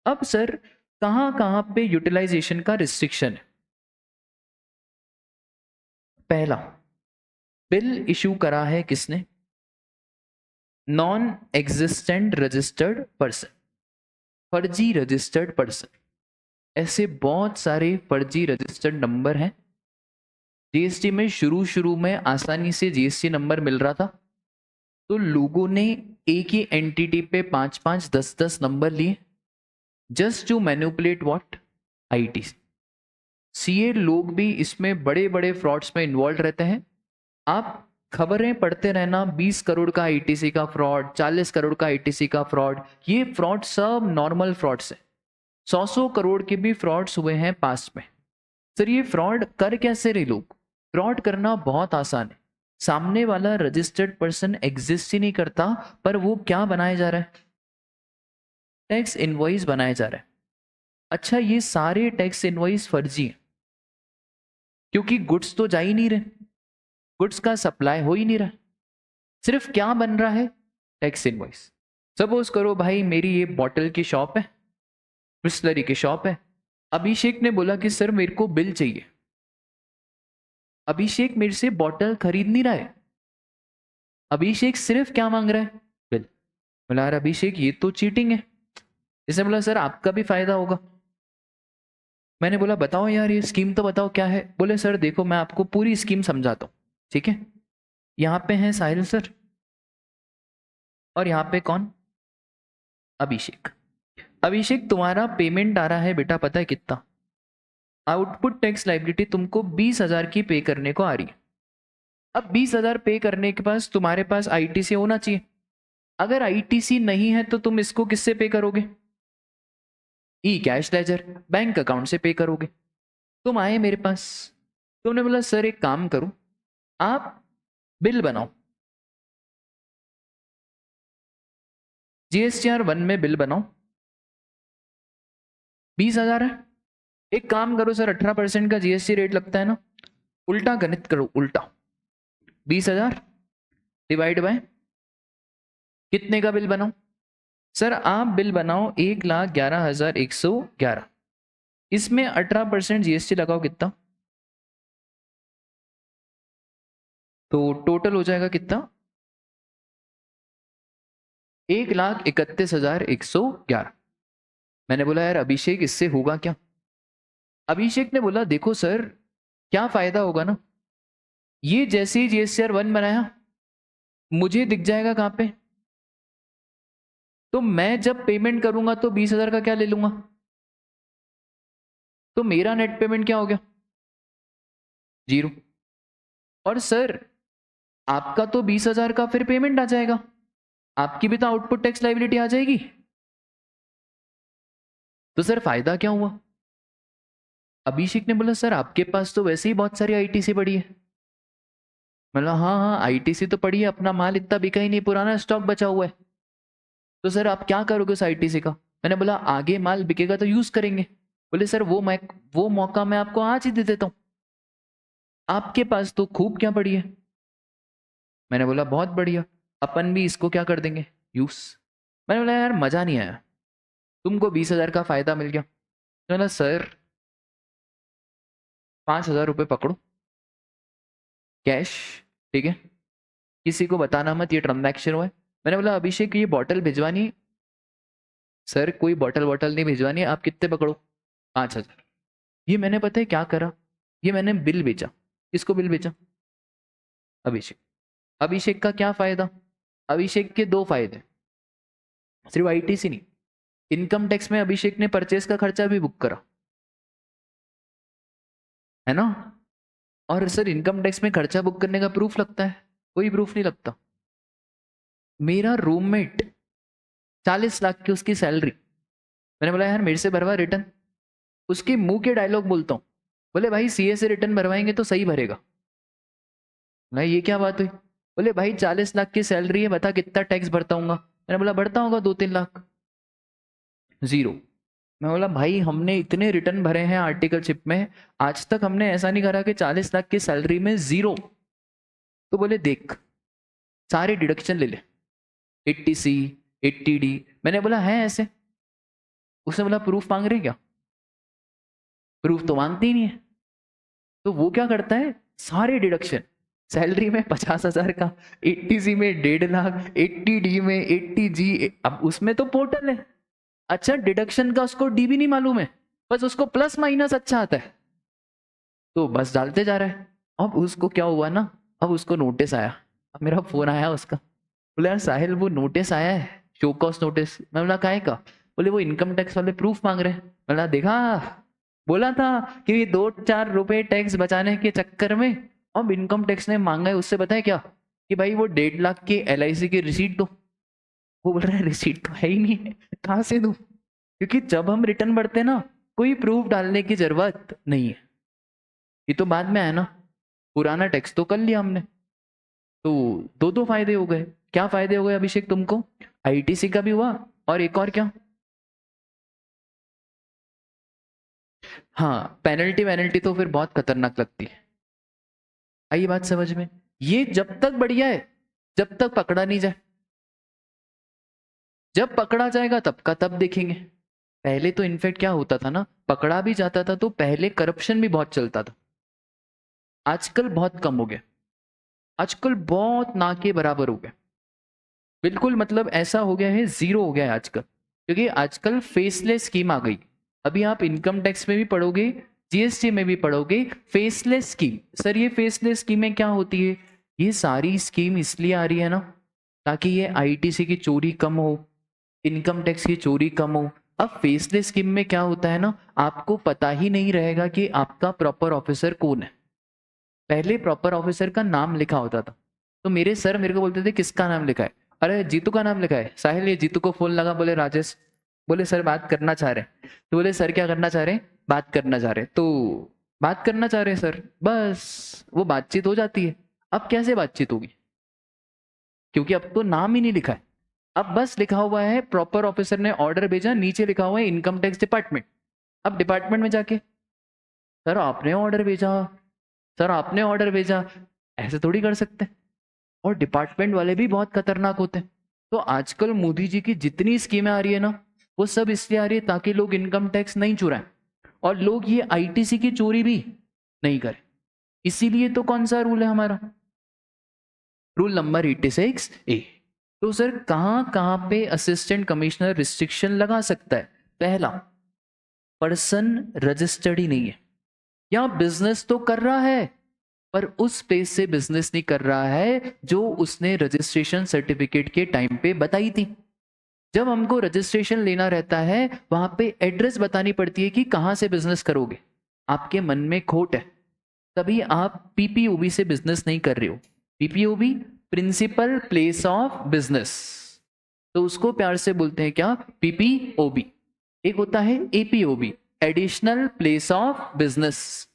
अब सर कहां कहां पे यूटिलाइजेशन का रिस्ट्रिक्शन है? पहला, बिल इशू करा है किसने, नॉन एग्जिस्टेंट रजिस्टर्ड पर्सन, फर्जी रजिस्टर्ड पर्सन। ऐसे बहुत सारे फर्जी रजिस्टर्ड नंबर हैं। जीएसटी में शुरू में आसानी से जीएसटी नंबर मिल रहा था, तो लोगों ने एक ही एंटिटी पे 5-5, 10-10 नंबर लिए, just to manipulate what, ITC. CA लोग भी इसमें बड़े बड़े फ्रॉड्स में इन्वॉल्व रहते हैं। आप खबरें पढ़ते रहना, 20 करोड़ का आईटीसी का फ्रॉड, 40 करोड़ का आईटीसी का फ्रॉड। ये फ्रॉड सब नॉर्मल फ्रॉड्स है। 100 करोड़ के भी फ्रॉड्स हुए हैं पास्ट में। सर ये फ्रॉड कर कैसे रहे लोग? फ्रॉड करना बहुत आसान है। सामने वाला रजिस्टर्ड पर्सन एग्जिस्ट ही नहीं करता, पर वो क्या बनाया जा रहा है, टैक्स इनवॉइस बनाया जा रहा है। अच्छा, ये सारे टैक्स इनवॉइस फर्जी हैं, क्योंकि गुड्स तो जा ही नहीं रहे, गुड्स का सप्लाई हो ही नहीं रहा। सिर्फ क्या बन रहा है, टैक्स इनवॉइस। सपोज करो भाई मेरी ये बॉटल की शॉप है, बिस्लरी की शॉप है। अभिषेक ने बोला कि सर मेरे को बिल चाहिए। अभिषेक मेरे से बॉटल खरीद नहीं रहा है, अभिषेक सिर्फ क्या मांग रहा है, बिल। बोला यार अभिषेक ये तो चीटिंग है। इसने बोला सर आपका भी फायदा होगा। मैंने बोला बताओ यार ये स्कीम तो बताओ क्या है। बोले सर देखो मैं आपको पूरी स्कीम समझाता हूँ, ठीक है। यहाँ पे है साहिल सर, और यहाँ पे कौन, अभिषेक। अभिषेक तुम्हारा पेमेंट आ रहा है बेटा, पता है कितना, आउटपुट टैक्स लाइबिलिटी तुमको 20,000 की पे करने को आ रही है। अब 20,000 पे करने के पास तुम्हारे पास आईटीसी होना चाहिए। अगर आईटीसी नहीं है तो तुम इसको किससे पे करोगे, ई कैश लेजर, बैंक अकाउंट से पे करोगे। तुम आए मेरे पास, तुमने बोला सर एक काम करो, आप बिल बनाओ, जीएसटीआर 1 में बिल बनाओ, 20,000 है। एक काम करो सर 18% का जीएसटी रेट लगता है ना, उल्टा गणित करो, उल्टा 20,000 डिवाइड बाय कितने का बिल बनाओ। सर आप बिल बनाओ 1,11,111, इसमें 18% जीएसटी लगाओ, कितना, तो टोटल हो जाएगा कितना, 1,31,111। मैंने बोला यार अभिषेक इससे होगा क्या? अभिषेक ने बोला देखो सर क्या फायदा होगा ना, ये जैसे ही जीएसटीआर 1 बनाया मुझे दिख जाएगा कहां पे, तो मैं जब पेमेंट करूंगा तो 20,000 का क्या ले लूंगा, तो मेरा नेट पेमेंट क्या हो गया, 0। और सर आपका तो 20,000 का फिर पेमेंट आ जाएगा, आपकी भी तो आउटपुट टैक्स लायबिलिटी आ जाएगी। तो सर फायदा क्या हुआ? अभिषेक ने बोला सर आपके पास तो वैसे ही बहुत सारी आईटीसी पड़ी है। मतलब हाँ हाँ आईटीसी तो पड़ी है, अपना माल इतना बिका ही नहीं, पुराना स्टॉक बचा हुआ है। तो सर आप क्या करोगे उस आईटीसी का? मैंने बोला आगे माल बिकेगा तो यूज करेंगे। बोले सर वो मौका मैं आपको आज ही दे देता हूँ, आपके पास तो खूब क्या पड़ी है। मैंने बोला बहुत बढ़िया, अपन भी इसको क्या कर देंगे, यूज। मैंने बोला यार मजा नहीं आया, तुमको 20,000 का फायदा मिल गया। मैंने बोला सर 5,000 रुपये पकड़ो कैश, ठीक है, किसी को बताना मत ये ट्रांजैक्शन हुआ है। मैंने बोला अभिषेक ये बॉटल भिजवानी, सर कोई बॉटल नहीं भिजवानी, आप कितने पकड़ो, 5,000। ये मैंने पता है क्या करा, ये मैंने बिल बेचा। किसको बिल बेचा? अभिषेक। अभिषेक का क्या फायदा? अभिषेक के 2 फायदे, सिर्फ आईटीसी नहीं, इनकम टैक्स में अभिषेक ने परचेस का खर्चा भी बुक करा, है ना। और सर इनकम टैक्स में खर्चा बुक करने का प्रूफ लगता है? कोई प्रूफ नहीं लगता। मेरा रूममेट 40 लाख की उसकी सैलरी, मैंने बोला यार मेरे से भरवा रिटर्न, उसके मुंह के डायलॉग बोलता हूँ, बोले भाई सीए से रिटर्न भरवाएंगे तो सही भरेगा। मैं ये क्या बात हुई? बोले भाई 40 लाख की सैलरी है, बता कितना टैक्स भरता हूँ। मैंने बोला बढ़ता होगा 2-3 लाख। 0। मैं बोला भाई हमने इतने रिटर्न भरे हैं आर्टिकलशिप में, आज तक हमने ऐसा नहीं करा कि 40 लाख की सैलरी में 0। तो बोले देख सारे डिडक्शन ले ले, 80C 80D। मैंने बोला है ऐसे? उसने बोला प्रूफ मांग रहे क्या? प्रूफ तो मांगते ही नहीं है। तो वो क्या करता है, सारे डिडक्शन, सैलरी में 50,000 का, 80C में 1.5 लाख, 80D में 80G। अब उसमें तो पोर्टल है, अच्छा डिडक्शन का उसको डी भी नहीं मालूम है, बस उसको प्लस माइनस अच्छा आता है, तो बस डालते जा रहा है। अब उसको क्या हुआ ना, अब उसको नोटिस आया। अब मेरा फोन आया उसका, बोले यार साहिल वो नोटिस आया है, शो कॉस्ट नोटिस। मैं बोला काहे का? बोले वो इनकम टैक्स वाले प्रूफ मांग रहे हैं। मैं बोला देखा, बोला था कि 2-4 रुपए टैक्स बचाने के चक्कर में अब इनकम टैक्स ने मांगा है उससे, बताए क्या कि भाई वो 1.5 लाख की LIC की रिसीट दो। वो बोल रहा है रिसीट तो है ही नहीं है, कहाँ से दूं? क्योंकि जब हम रिटर्न भरते हैं ना, कोई प्रूफ डालने की जरूरत नहीं है। ये तो बाद में आया ना, पुराना टैक्स तो कर लिया हमने। तो दो फायदे हो गए। क्या फायदे हो गए अभिषेक तुमको? ITC का भी हुआ, और एक और क्या? हाँ पेनल्टी वेनल्टी तो फिर बहुत खतरनाक लगती है। आई बात समझ में? ये जब तक बढ़िया है जब तक पकड़ा नहीं जाए, जब पकड़ा जाएगा तब का तब देखेंगे। पहले तो इनफैक्ट क्या होता था ना, पकड़ा भी जाता था तो पहले करप्शन भी बहुत चलता था, आजकल बहुत कम हो गया, आजकल बहुत ना के बराबर हो गया। बिल्कुल मतलब ऐसा हो गया है, 0 हो गया है आजकल, क्योंकि आजकल फेसलेस स्कीम आ गई। अभी आप इनकम टैक्स में भी पढ़ोगे, GST में भी पढ़ोगे फेसलेस स्कीम। सर ये फेसलेस स्कीमें क्या होती है? ये सारी स्कीम इसलिए आ रही है ना ताकि ये ITC की चोरी कम हो, इनकम टैक्स की चोरी कम हो। अब फेसलेस स्कीम में क्या होता है ना, आपको पता ही नहीं रहेगा कि आपका प्रॉपर ऑफिसर कौन है। पहले प्रॉपर ऑफिसर का नाम लिखा होता था, तो मेरे सर मेरे को बोलते थे किसका नाम लिखा है? अरे जीतू का नाम लिखा है। साहिल ये जीतू को फोन लगा, बोले राजेश, बोले सर बात करना चाह रहे हैं। तो बोले सर क्या करना चाह रहे हैं? बात करना चाह रहे हैं। तो बात करना चाह रहे हैं सर, बस वो बातचीत हो जाती है। अब कैसे बातचीत होगी, क्योंकि अब तो नाम ही नहीं लिखा है, अब बस लिखा हुआ है प्रॉपर ऑफिसर ने ऑर्डर भेजा, नीचे लिखा हुआ है इनकम टैक्स डिपार्टमेंट। अब डिपार्टमेंट में जाके सर आपने ऑर्डर भेजा, सर आपने ऑर्डर भेजा, ऐसे थोड़ी कर सकते हैं। और डिपार्टमेंट वाले भी बहुत खतरनाक होते हैं। तो आजकल मोदी जी की जितनी स्कीमें आ रही है ना, वो सब इसलिए आ रही है ताकि लोग इनकम टैक्स नहीं चुराएं और लोग ये ITC की चोरी भी नहीं करें। इसीलिए तो कौन सा रूल है हमारा, रूल नंबर 86A। तो सर कहां कहां पे असिस्टेंट कमिश्नर रिस्ट्रिक्शन लगा सकता है? पहला, पर्सन रजिस्टर्ड ही नहीं है या बिजनेस तो कर रहा है पर उस पेज से बिजनेस नहीं कर रहा है जो उसने रजिस्ट्रेशन सर्टिफिकेट के टाइम पे बताई थी। जब हमको रजिस्ट्रेशन लेना रहता है वहां पे एड्रेस बतानी पड़ती है कि कहां से बिजनेस करोगे, आपके मन में खोट है तभी आप PPOB से बिजनेस नहीं कर रहे हो। PPOB principal place of business, तो उसको प्यार से बोलते हैं क्या, PPOB। एक होता है APOB, additional place of business.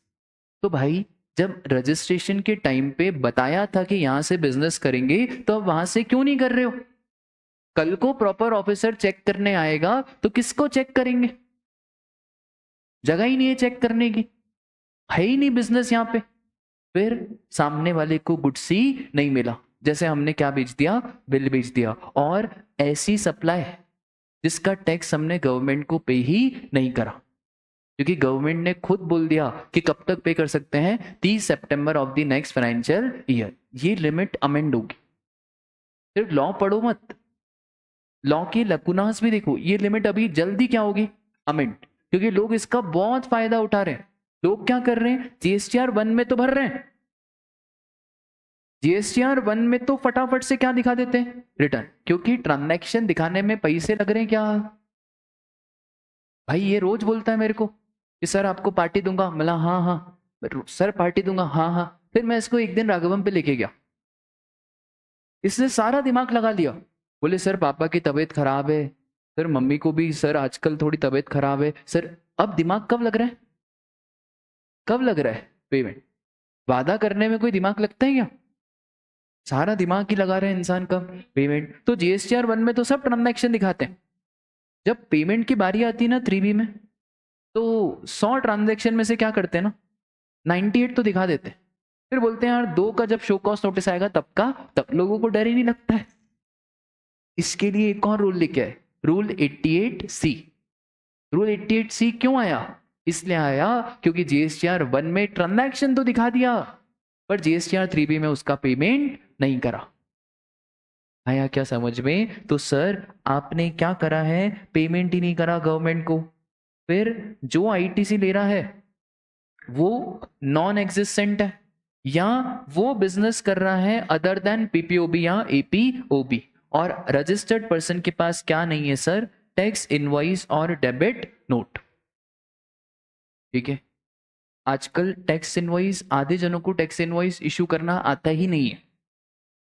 तो भाई जब रजिस्ट्रेशन के टाइम पे बताया था कि यहां से बिजनेस करेंगे तो अब वहां से क्यों नहीं कर रहे हो? कल को प्रॉपर ऑफिसर चेक करने आएगा तो किसको चेक करेंगे? जगह ही नहीं है चेक करने की, है ही नहीं बिजनेस यहाँ पे। फिर सामने वाले को गुड्स ही नहीं मिला, जैसे हमने क्या बेच दिया, बिल बेच दिया। और ऐसी सप्लाई जिसका टैक्स हमने गवर्नमेंट को पे ही नहीं करा, क्योंकि गवर्नमेंट ने खुद बोल दिया कि कब तक पे कर सकते हैं, 30 September of the next financial year. ये लिमिट अमेंड होगी। सिर्फ लॉ पढ़ो मत, लॉ की लकुनास भी देखो। ये लिमिट अभी जल्दी क्या होगी, अमेंड, क्योंकि लोग इसका बहुत फायदा उठा रहे हैं। लोग क्या कर रहे हैं, GSTR 1 में तो भर रहे हैं, GSTR 1 में तो फटाफट से क्या दिखा देते हैं, रिटर्न, क्योंकि ट्रांजैक्शन दिखाने में पैसे लग रहे हैं क्या। भाई ये रोज बोलता है मेरे को कि सर आपको पार्टी दूंगा, मला हाँ हाँ सर पार्टी दूंगा, हाँ हाँ। फिर मैं इसको एक दिन राघवम पे लेके गया, इसने सारा दिमाग लगा लिया। बोले सर पापा की तबीयत खराब है, फिर मम्मी को भी सर आजकल थोड़ी तबीयत खराब है सर। अब दिमाग कब लग रहा है, कब लग रहा है पेमेंट? वादा करने में कोई दिमाग लगता है क्या? सारा दिमाग ही लगा रहे हैं इंसान का पेमेंट। तो GSTR 1 में तो सब ट्रांजैक्शन दिखाते हैं, जब पेमेंट की बारी आती है ना 3B में, तो 100 ट्रांजैक्शन में से क्या करते हैं ना, 98 तो दिखा देते हैं। फिर बोलते हैं यार 2 का जब शो कॉस्ट नोटिस आएगा तब लोगों को डर ही नहीं लगता है। इसके लिए एक और रूल लिखा है, रूल 88C। रूल 88C क्यों आया? इसलिए आया क्योंकि GSTR 1 में ट्रांजैक्शन तो दिखा दिया, पर GSTR 3B में उसका पेमेंट नहीं करा। आया क्या समझ में? तो सर आपने क्या करा है, पेमेंट ही नहीं करा गवर्नमेंट को। फिर जो ITC ले रहा है वो नॉन एग्जिस्टेंट है, या वो बिजनेस कर रहा है अदर देन PPOB या APOB, और रजिस्टर्ड पर्सन के पास क्या नहीं है सर, टैक्स इनवॉइस और डेबिट नोट। ठीक है, आजकल टैक्स इनवॉइस, आधे जनों को टैक्स इनवॉइस इशू करना आता ही नहीं है।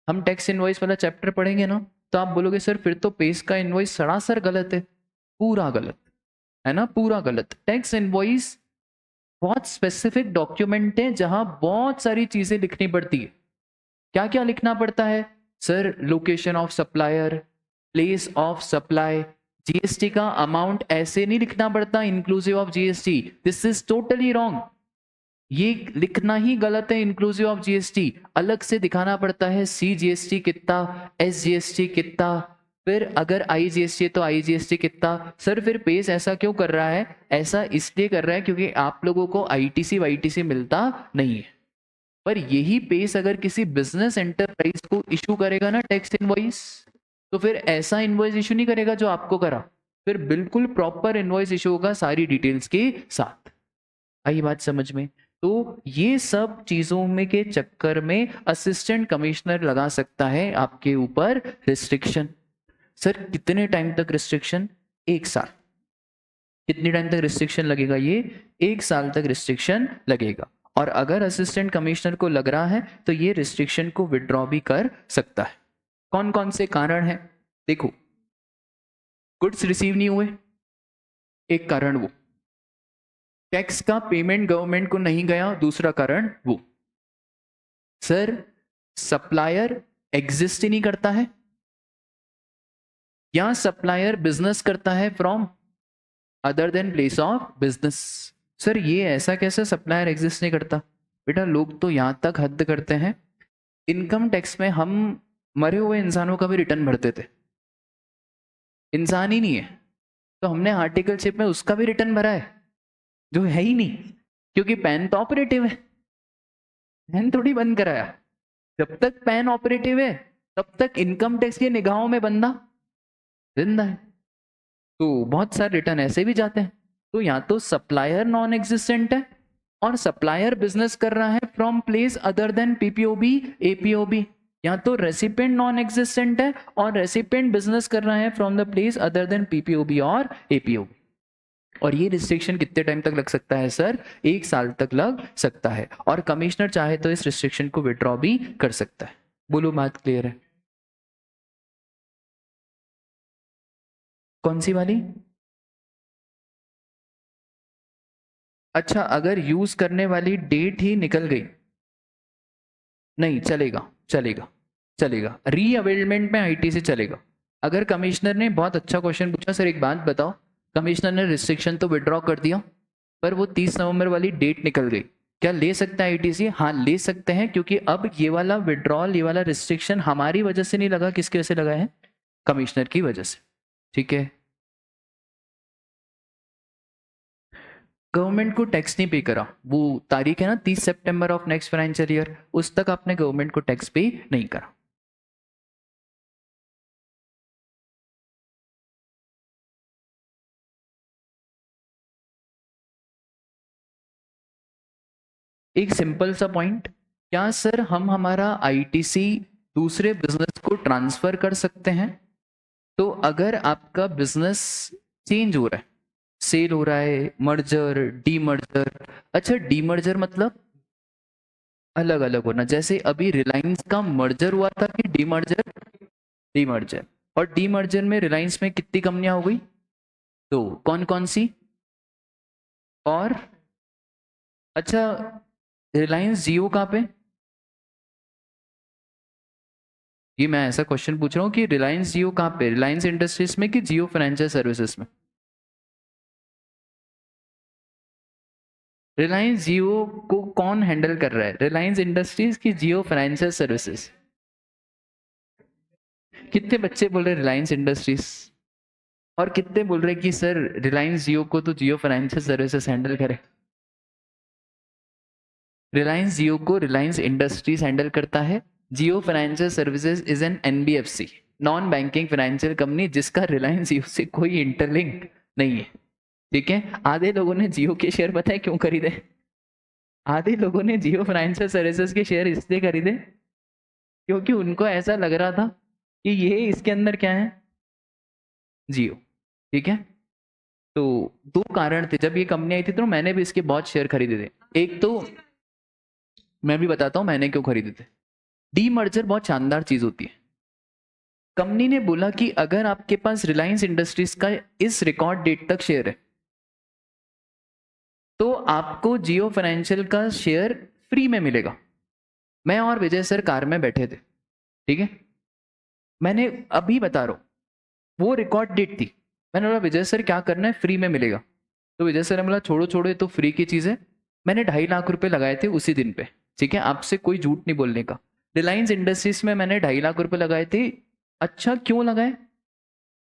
हम टैक्स इनवॉइस वाला चैप्टर पढ़ेंगे ना, तो आप बोलोगे सर फिर तो पेस का इनवॉइस सरासर गलत है। पूरा गलत है ना, पूरा गलत। टैक्स इनवॉइस बहुत स्पेसिफिक डॉक्यूमेंट है जहां बहुत सारी चीजें लिखनी पड़ती है। क्या क्या लिखना पड़ता है sir? Location of supplier, place of supply, GST का अमाउंट ऐसे नहीं लिखना पड़ता inclusive of GST, this is totally wrong. ये लिखना ही गलत है, इंक्लूसिव ऑफ GST अलग से दिखाना पड़ता है, CGST कितना, SGST कितना, फिर अगर IGST है तो IGST कितना। सर फिर पेस ऐसा क्यों कर रहा है? ऐसा इसलिए कर रहा है क्योंकि आप लोगों को ITC वाईटीसी मिलता नहीं है। पर यही पेस अगर किसी बिजनेस एंटरप्राइज को इशू करेगा ना टैक्स इनवॉइस, तो फिर ऐसा इनवॉइस इशू नहीं करेगा जो आपको करा, फिर बिल्कुल प्रॉपर इनवॉइस इशू होगा सारी डिटेल्स के साथ। आई बात समझ में? तो ये सब चीजों में के चक्कर में असिस्टेंट कमिश्नर लगा सकता है आपके ऊपर रिस्ट्रिक्शन। सर कितने टाइम तक रिस्ट्रिक्शन? 1 साल। कितने टाइम तक रिस्ट्रिक्शन लगेगा? ये 1 साल तक रिस्ट्रिक्शन लगेगा। और अगर असिस्टेंट कमिश्नर को लग रहा है तो ये रिस्ट्रिक्शन को विड्रॉ भी कर सकता है। कौन कौन से कारण है देखो, गुड्स रिसीव नहीं हुए, एक कारण वो, टैक्स का पेमेंट गवर्नमेंट को नहीं गया, दूसरा कारण वो, सर सप्लायर एग्जिस्ट ही नहीं करता है, या सप्लायर बिजनेस करता है from other than place of business. Sir ये ऐसा कैसे सप्लायर एग्जिस्ट नहीं करता? बेटा लोग तो यहां तक हद करते हैं, इनकम टैक्स में हम मरे हुए इंसानों का भी रिटर्न भरते थे, इंसान ही नहीं है तो हमने आर्टिकलशिप में उसका भी रिटर्न भरा है जो है ही नहीं, क्योंकि पैन तो ऑपरेटिव है, पैन थोड़ी बंद कराया। जब तक पैन ऑपरेटिव है तब तक इनकम टैक्स की निगाहों में बंदा जिंदा है। तो बहुत सारे रिटर्न ऐसे भी जाते हैं। तो या तो सप्लायर नॉन एग्जिस्टेंट है और सप्लायर बिजनेस कर रहा है from place other than PPOB APOB, या तो रेसिपेंट नॉन एग्जिस्टेंट है और रेसिपेंट बिजनेस कर रहा है from the place other than PPOB और APOB। और ये रिस्ट्रिक्शन कितने टाइम तक लग सकता है सर? 1 साल तक लग सकता है, और कमिश्नर चाहे तो इस रिस्ट्रिक्शन को विड्रॉ भी कर सकता है। बोलो बात क्लियर है? कौन सी वाली? अच्छा अगर यूज करने वाली डेट ही निकल गई, नहीं चलेगा, चलेगा, चलेगा, रीअवेलमेंट में ITC चलेगा। अगर कमिश्नर ने बहुत अच्छा क्वेश्चन पूछा, सर एक बात बताओ, कमिश्नर ने रिस्ट्रिक्शन तो विड्रॉ कर दिया पर वो 30 नवंबर वाली डेट निकल गई, क्या ले सकता है ITC? हाँ ले सकते हैं, क्योंकि अब ये वाला विड्रॉल, ये वाला रिस्ट्रिक्शन हमारी वजह से नहीं लगा, किसकी वजह से लगा है? कमिश्नर की वजह से। ठीक है, गवर्नमेंट को टैक्स नहीं पे करा, वो तारीख है ना 30 September of next financial year, उस तक आपने गवर्नमेंट को टैक्स पे नहीं करा। एक सिंपल सा पॉइंट, क्या सर हम हमारा ITC दूसरे बिजनेस को ट्रांसफर कर सकते हैं? तो अगर आपका बिजनेस चेंज हो रहा है, सेल हो रहा है, मर्जर, डीमर्जर, अच्छा डीमर्जर मतलब अलग अलग होना, जैसे अभी रिलायंस का मर्जर हुआ था कि डीमर्जर? डीमर्जर, और डीमर्जर में रिलायंस में कितनी कंपनियां हो गई? तो कौन कौन सी? और अच्छा रिलायंस जियो कहाँ पे? ये मैं ऐसा क्वेश्चन पूछ रहा हूँ कि रिलायंस जियो कहाँ पे, रिलायंस इंडस्ट्रीज में कि जियो फाइनेंशियल सर्विसेज में? रिलायंस जियो को कौन हैंडल कर रहा है, रिलायंस इंडस्ट्रीज की जियो फाइनेंशियल सर्विसेज? कितने बच्चे बोल रहे रिलायंस इंडस्ट्रीज, और कितने बोल रहे कि सर रिलायंस जियो को तो जियो फाइनेंशियल सर्विसेज हैंडल करे? रिलायंस जियो को रिलायंस इंडस्ट्रीज हैंडल करता है। Jio financial services is an NBFC, non banking financial company, जिसका रिलायंस जियो से कोई इंटरलिंक नहीं है। ठीक है, आधे लोगों ने जियो के शेयर पता है क्यों खरीदे? आधे लोगों ने जियो फाइनेंशियल सर्विसेज के शेयर इसलिए खरीदे क्योंकि उनको ऐसा लग रहा था कि ये इसके अंदर क्या है, जियो। ठीक है, तो दो कारण थे, जब ये कंपनी आई थी तो मैंने भी इसके बहुत शेयर खरीदे थे। एक तो मैं भी बताता हूं मैंने क्यों खरीदे थे। डी मर्जर बहुत शानदार चीज होती है। कंपनी ने बोला कि अगर आपके पास रिलायंस इंडस्ट्रीज का इस रिकॉर्ड डेट तक शेयर है तो आपको जियो फाइनेंशियल का शेयर फ्री में मिलेगा। मैं और विजय सर कार में बैठे थे, ठीक है, मैंने अभी बता रहा हूं वो रिकॉर्ड डेट थी। मैंने बोला विजय सर क्या करना है, फ्री में मिलेगा। तो विजय सर ने बोला छोड़ो छोड़ो ये तो फ्री की चीज़ है। मैंने 2.5 लाख रुपए लगाए थे उसी दिन पे, ठीक है, आपसे कोई झूठ नहीं बोलने का। रिलायंस इंडस्ट्रीज में मैंने 2.5 लाख रुपए लगाए थे। अच्छा क्यों लगाए?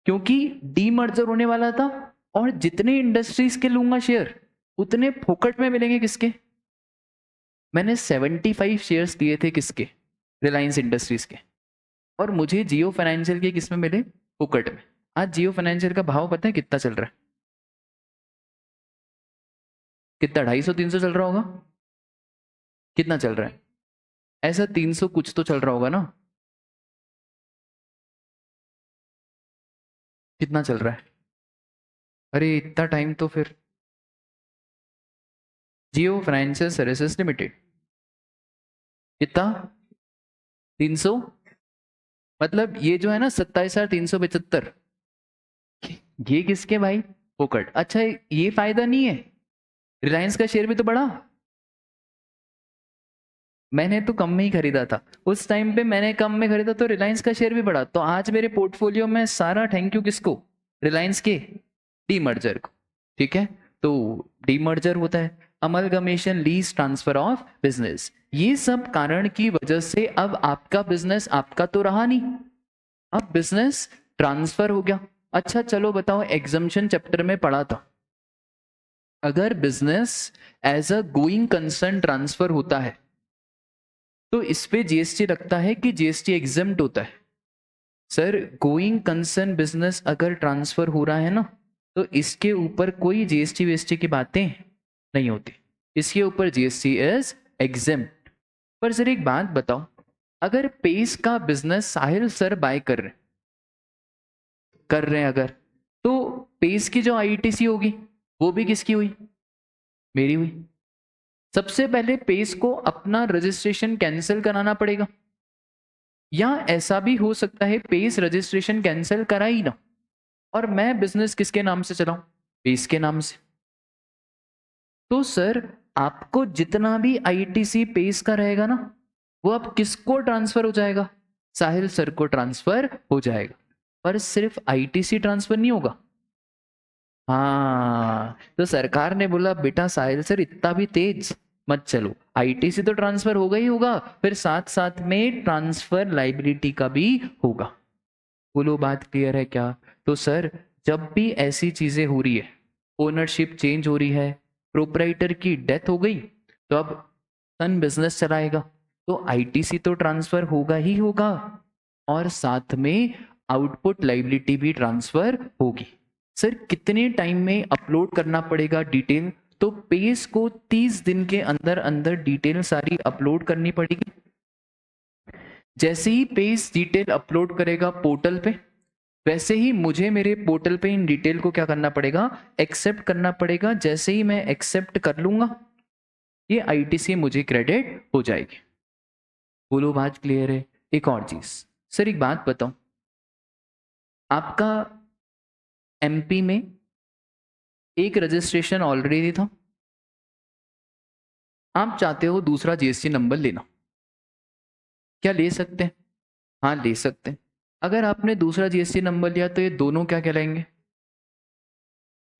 क्योंकि डीमर्जर होने वाला था और जितने इंडस्ट्रीज के लूंगा शेयर उतने फोकट में मिलेंगे किसके। मैंने 75 शेयर्स लिए थे किसके, रिलायंस इंडस्ट्रीज के, और मुझे जियो फाइनेंशियल के किस में मिले, फोकट में। आज जियो फाइनेंशियल का भाव पता है कितना चल रहा है? कितना, 250-300 चल रहा होगा? कितना चल रहा है? ऐसा 300 कुछ तो चल रहा होगा ना? कितना चल रहा है? अरे इतना टाइम तो फिर जियो फाइनेंशियल सर्विसेज लिमिटेड कितना, 300, मतलब ये जो है ना 27,375, ये किसके भाई, फोकट। अच्छा ये फायदा नहीं है, रिलायंस का शेयर भी तो बढ़ा। मैंने तो कम में ही खरीदा था उस टाइम पे, मैंने कम में खरीदा तो रिलायंस का शेयर भी बढ़ा। तो आज मेरे पोर्टफोलियो में सारा थैंक यू किसको, रिलायंस के डीमर्जर को। ठीक है, तो डीमर्जर होता है amalgamation lease transfer of business. ये सब कारण की वजह से अब आपका बिजनेस आपका तो रहा नहीं, अब बिजनेस ट्रांसफर हो गया। अच्छा चलो बताओ, एग्जम्पशन चैप्टर में पढ़ा था अगर business as a going concern transfer होता है तो इस पे जीएसटी लगता है कि जीएसटी एग्जम्प्ट होता है। सर गोइंग कंसर्न बिजनेस अगर ट्रांसफर हो रहा है ना तो इसके ऊपर कोई जीएसटी वीएसटी की बातें नहीं होती, इसके ऊपर जीएसटी इज एग्जम्प्ट। पर सर एक बात बताओ, अगर पेस का बिजनेस साहिल सर बाय कर रहे हैं अगर, तो पेस की जो आईटीसी होगी वो भी किसकी हुई, मेरी हुई। सबसे पहले पेस को अपना रजिस्ट्रेशन कैंसिल कराना पड़ेगा, या ऐसा भी हो सकता है पेस रजिस्ट्रेशन कैंसिल करा ही ना और मैं बिजनेस किसके नाम से चलाऊं, पेस के नाम से। तो सर आपको जितना भी आईटीसी पेस का रहेगा ना वो अब किसको ट्रांसफर हो जाएगा, साहिल सर को ट्रांसफर हो जाएगा। पर सिर्फ आईटीसी ट्रांसफर नहीं होगा। हाँ, तो सरकार ने बोला बेटा साहिल सर इतना भी तेज मत चलो, आईटीसी तो ट्रांसफर होगा ही होगा, फिर साथ साथ में ट्रांसफर लाइबिलिटी का भी होगा। बोलो बात क्लियर है क्या? तो सर जब भी ऐसी चीजें हो रही है, ओनरशिप चेंज हो रही है, प्रोपराइटर की डेथ हो गई, तो अब सन बिजनेस चलाएगा तो आईटीसी तो ट्रांसफर होगा ही होगा और साथ में आउटपुट लाइबिलिटी भी ट्रांसफर होगी। सर कितने टाइम में अपलोड करना पड़ेगा डिटेल? तो पेज को 30 दिन के अंदर अंदर डिटेल सारी अपलोड करनी पड़ेगी। जैसे ही पेज डिटेल अपलोड करेगा पोर्टल पे, वैसे ही मुझे मेरे पोर्टल पे इन डिटेल को क्या करना पड़ेगा, एक्सेप्ट करना पड़ेगा। जैसे ही मैं एक्सेप्ट कर लूंगा ये आईटीसी मुझे क्रेडिट हो जाएगी। बोलो बात क्लियर है? एक और चीज सर, एक बात बताऊं, आपका एमपी में एक रजिस्ट्रेशन ऑलरेडी था, आप चाहते हो दूसरा जीएसटी नंबर लेना, क्या ले सकते हैं? हाँ ले सकते हैं। अगर आपने दूसरा जीएसटी नंबर लिया तो ये दोनों क्या कहलाएंगे,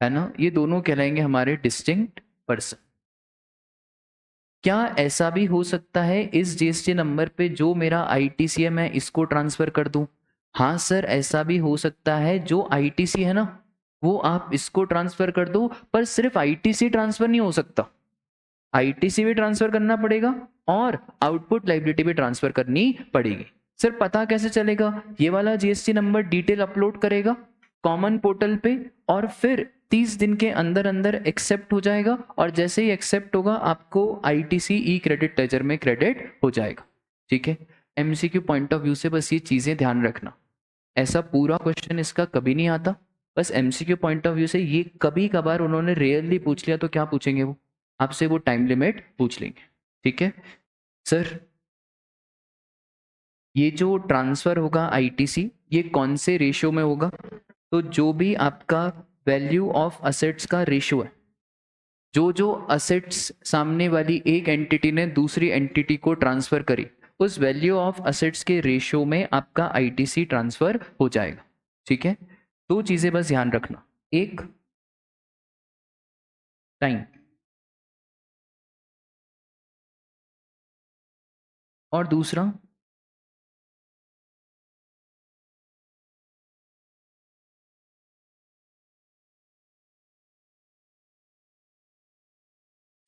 है ना, ये दोनों कहलाएंगे हमारे डिस्टिंक्ट पर्सन। क्या ऐसा भी हो सकता है इस जीएसटी नंबर पे जो मेरा आईटीसी है मैं इसको ट्रांसफर कर दूं? हाँ सर, ऐसा भी हो सकता है, जो आईटीसी है ना वो आप इसको ट्रांसफर कर दो, पर सिर्फ आईटीसी ट्रांसफर नहीं हो सकता, आईटीसी भी ट्रांसफर करना पड़ेगा और आउटपुट लायबिलिटी भी ट्रांसफर करनी पड़ेगी। सर पता कैसे चलेगा? ये वाला जीएसटी नंबर डिटेल अपलोड करेगा कॉमन पोर्टल पे और फिर 30 दिन के अंदर अंदर एक्सेप्ट हो जाएगा, और जैसे ही एक्सेप्ट होगा आपको आईटीसी ई क्रेडिट लेजर में क्रेडिट हो जाएगा। ठीक है, एमसीक्यू पॉइंट ऑफ व्यू से बस ये चीजें ध्यान रखना, ऐसा पूरा क्वेश्चन इसका कभी नहीं आता, बस एमसीक्यू पॉइंट ऑफ व्यू से ये कभी कभार उन्होंने रेयरली पूछ लिया तो क्या पूछेंगे वो आपसे, वो टाइम लिमिट पूछ लेंगे। ठीक है सर, ये जो ट्रांसफर होगा आईटीसी ये कौन से रेशियो में होगा? तो जो भी आपका वैल्यू ऑफ असेट्स का रेशियो है, जो जो असेट्स सामने वाली एक एंटिटी ने दूसरी एंटिटी को ट्रांसफर करी, उस वैल्यू ऑफ असेट्स के रेशियो में आपका आईटीसी ट्रांसफर हो जाएगा। ठीक है, दो चीजें बस ध्यान रखना, एक टाइम और दूसरा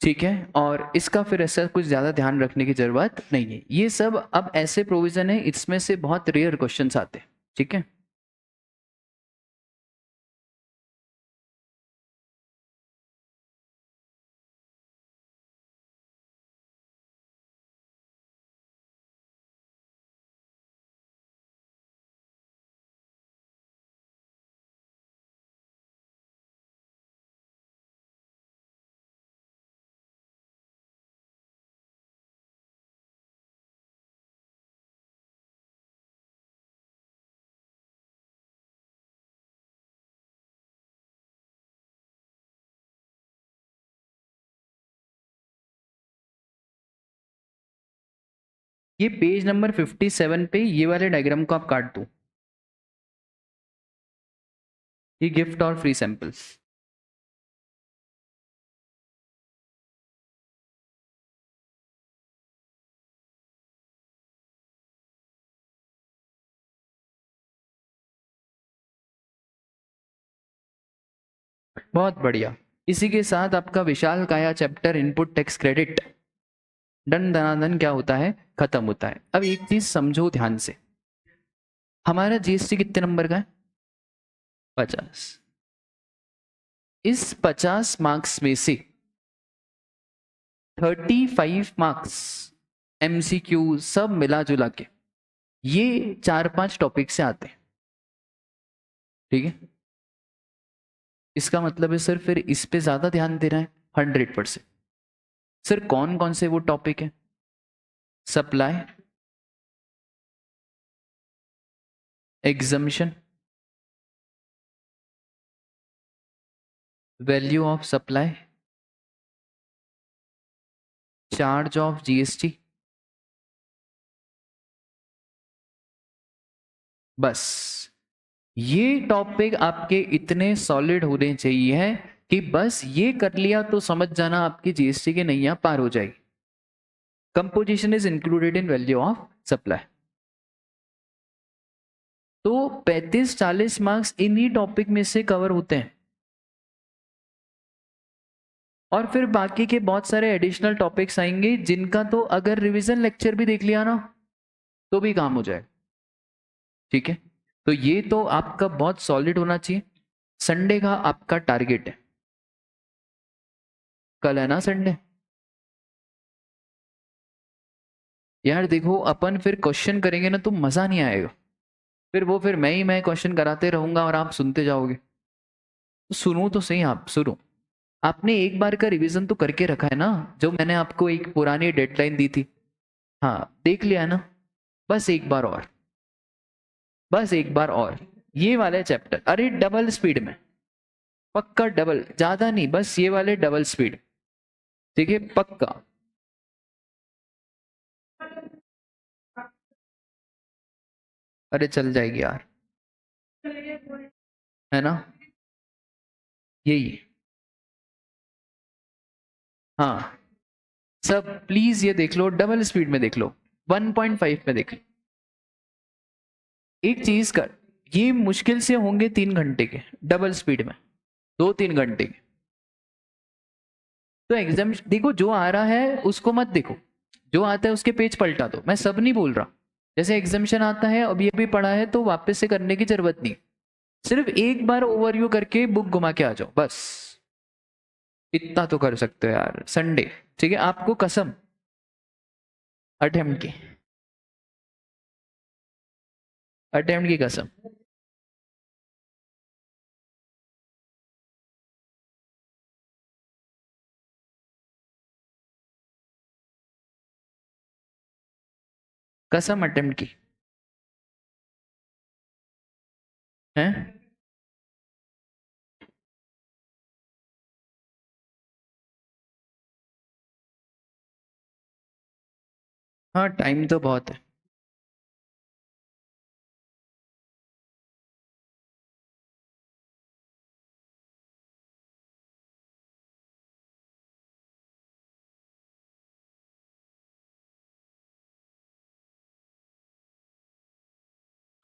ठीक है, और इसका फिर ऐसा कुछ ज़्यादा ध्यान रखने की ज़रूरत नहीं है, ये सब अब ऐसे प्रोविज़न है इसमें से बहुत रेयर क्वेश्चंस आते हैं। ठीक है, ये पेज नंबर 57 पे ये वाले डायग्राम को आप काट दो, ये गिफ्ट और फ्री सैंपल्स। बहुत बढ़िया, इसी के साथ आपका विशाल काया चैप्टर इनपुट टैक्स क्रेडिट डन दनादन क्या होता है, खत्म होता है। अब एक चीज समझो ध्यान से, हमारा जीएसटी कितने नंबर का है? 50। इस 50 मार्क्स में से 35 मार्क्स एमसीक्यू सब मिला जुला के ये 4-5 टॉपिक से आते हैं। ठीक है, इसका मतलब है सर फिर इस पे ज्यादा ध्यान देना है 100%। सर कौन कौन से वो टॉपिक है? Supply, exemption, value of supply, charge of GST, बस ये टॉपिक आपके इतने सॉलिड होने चाहिए कि बस ये कर लिया तो समझ जाना आपकी जीएसटी की नैया पार हो जाएगी। Composition is included in value of supply. तो 35-40 मार्क्स इन्हीं टॉपिक में से कवर होते हैं, और फिर बाकी के बहुत सारे एडिशनल टॉपिक्स आएंगे जिनका तो अगर रिवीजन लेक्चर भी देख लिया ना तो भी काम हो जाए। ठीक है, तो ये तो आपका बहुत सॉलिड होना चाहिए। संडे का आपका टारगेट है, कल है ना संडे? यार देखो अपन फिर क्वेश्चन करेंगे ना तो मजा नहीं आएगा, फिर मैं क्वेश्चन कराते रहूंगा और आप सुनते जाओगे। तो सुनो तो सही, आप सुनो, आपने एक बार का रिवीजन तो करके रखा है ना, जो मैंने आपको एक पुरानी डेडलाइन दी थी, हाँ देख लिया है ना? बस एक बार और, बस एक बार और ये वाले चैप्टर, अरे डबल स्पीड में, पक्का डबल, ज्यादा नहीं, बस ये वाले डबल स्पीड। ठीक है पक्का। अरे चल जाएगी यार, है ना, यही। हाँ सब प्लीज ये देख लो, डबल स्पीड में देख लो, 1.5 में देख लो। एक चीज कर, ये मुश्किल से होंगे 3 घंटे के डबल स्पीड में, 2-3 घंटे के। तो एग्जाम देखो, जो आ रहा है उसको मत देखो, जो आता है उसके पेज पलटा दो, मैं सब नहीं बोल रहा। जैसे एग्जामिशन आता है, अब ये भी पढ़ा है तो वापस से करने की जरूरत नहीं, सिर्फ एक बार ओवरव्यू करके बुक घुमा के आ जाओ बस। इतना तो कर सकते हो यार, संडे, ठीक है, आपको कसम, अटेम्प्ट की, अटेम्प्ट की कसम। कसम अटेम्प्ट की है। हाँ टाइम तो बहुत है।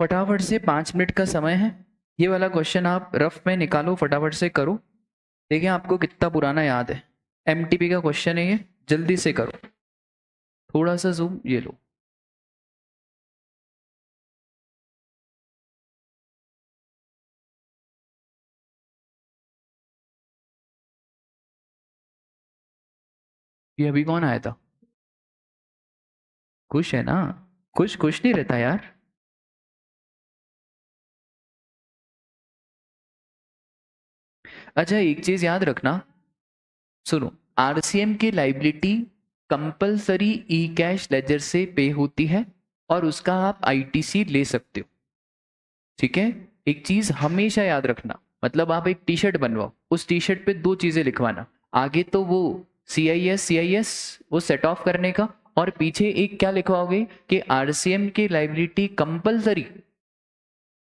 फटाफट से 5 मिनट का समय है, ये वाला क्वेश्चन आप रफ में निकालो, फटाफट से करो, देखिए आपको कितना पुराना याद है। एमटीपी का क्वेश्चन है ये, जल्दी से करो, थोड़ा सा जूम ये लो। ये अभी कौन आया था? खुश है ना? खुश खुश नहीं रहता यार। अच्छा एक चीज याद रखना, सुनो, आरसीएम की liability compulsory e cash ledger से पे होती है और उसका आप आईटीसी ले सकते हो, ठीक है। एक चीज हमेशा याद रखना, मतलब आप एक टी शर्ट बनवाओ, उस टी शर्ट पे 2 चीजें लिखवाना, आगे तो वो सी आई एस वो सेट ऑफ करने का, और पीछे एक क्या लिखवाओगे कि आरसीएम की लाइबिलिटी कंपलसरी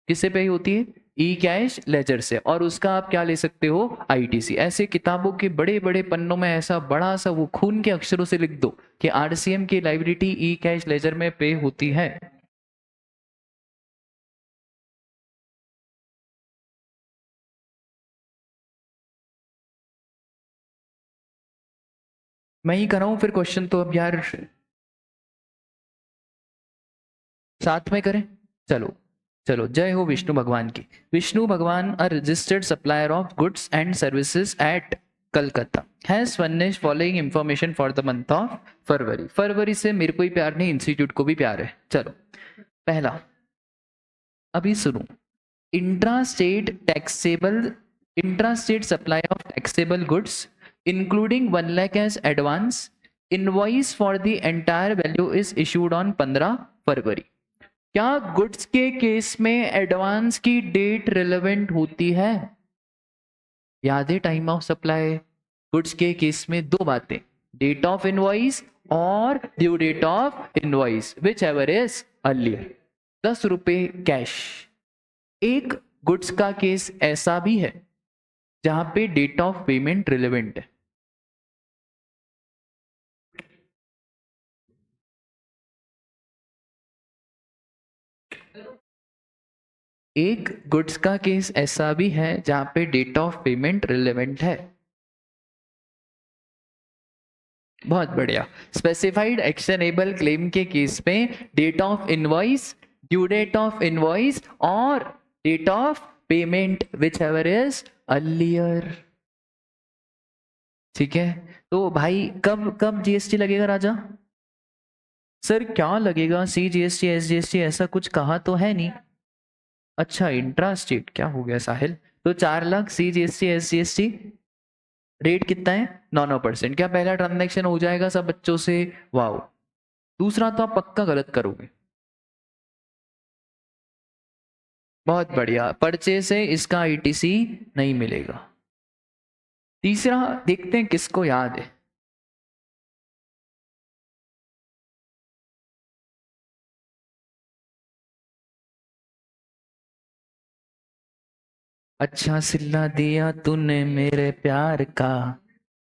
किससे पे होती है? ई कैश लेजर से, और उसका आप क्या ले सकते हो? आईटीसी। ऐसे किताबों के बड़े बड़े पन्नों में ऐसा बड़ा सा वो खून के अक्षरों से लिख दो कि आरसीएम की लाइबिलिटी ई कैश लेजर में पे होती है। मैं ही कराऊं फिर क्वेश्चन तो अब यार, साथ में करें। चलो, चलो जय हो विष्णु भगवान की। Vishnu Bhagwan a registered supplier of goods and services at Calcutta has furnished following information for the month of February. फरवरी से मेरे को ही प्यार नहीं, इंस्टीट्यूट को भी प्यार है। चलो पहला, अभी सुनो, intra state taxable, intra state supply of taxable goods including 1 lakh as advance, invoice for the entire value is issued on 15 February. क्या गुड्स के केस में एडवांस की डेट रिलेवेंट होती है? याद है टाइम ऑफ सप्लाई। गुड्स के केस में 2 बातें, डेट ऑफ इनवॉइस और due date of invoice, whichever is earlier. 10 रुपए कैश। एक गुड्स का केस ऐसा भी है जहां पे डेट ऑफ पेमेंट रिलेवेंट है। एक गुड्स का केस ऐसा भी है जहां पे डेट ऑफ पेमेंट रिलेवेंट है। बहुत बढ़िया। स्पेसिफाइड एक्शनेबल क्लेम के केस में date of invoice, due date of invoice और date of payment whichever is earlier, ठीक है। तो भाई कब कब जीएसटी लगेगा राजा? सर क्या लगेगा, सी जीएसटी एस जीएसटी ऐसा कुछ कहा तो है नहीं। अच्छा इंट्रा स्टेट क्या हो गया साहिल? तो 4 lakh C GST S GST, rate कितना है? 9% क्या पहला ट्रांजैक्शन हो जाएगा सब बच्चों से? वाओ। दूसरा तो आप पक्का गलत करोगे। बहुत बढ़िया, पर्चे से इसका आईटीसी नहीं मिलेगा। तीसरा देखते हैं किसको याद है। अच्छा सिला दिया तूने मेरे प्यार का,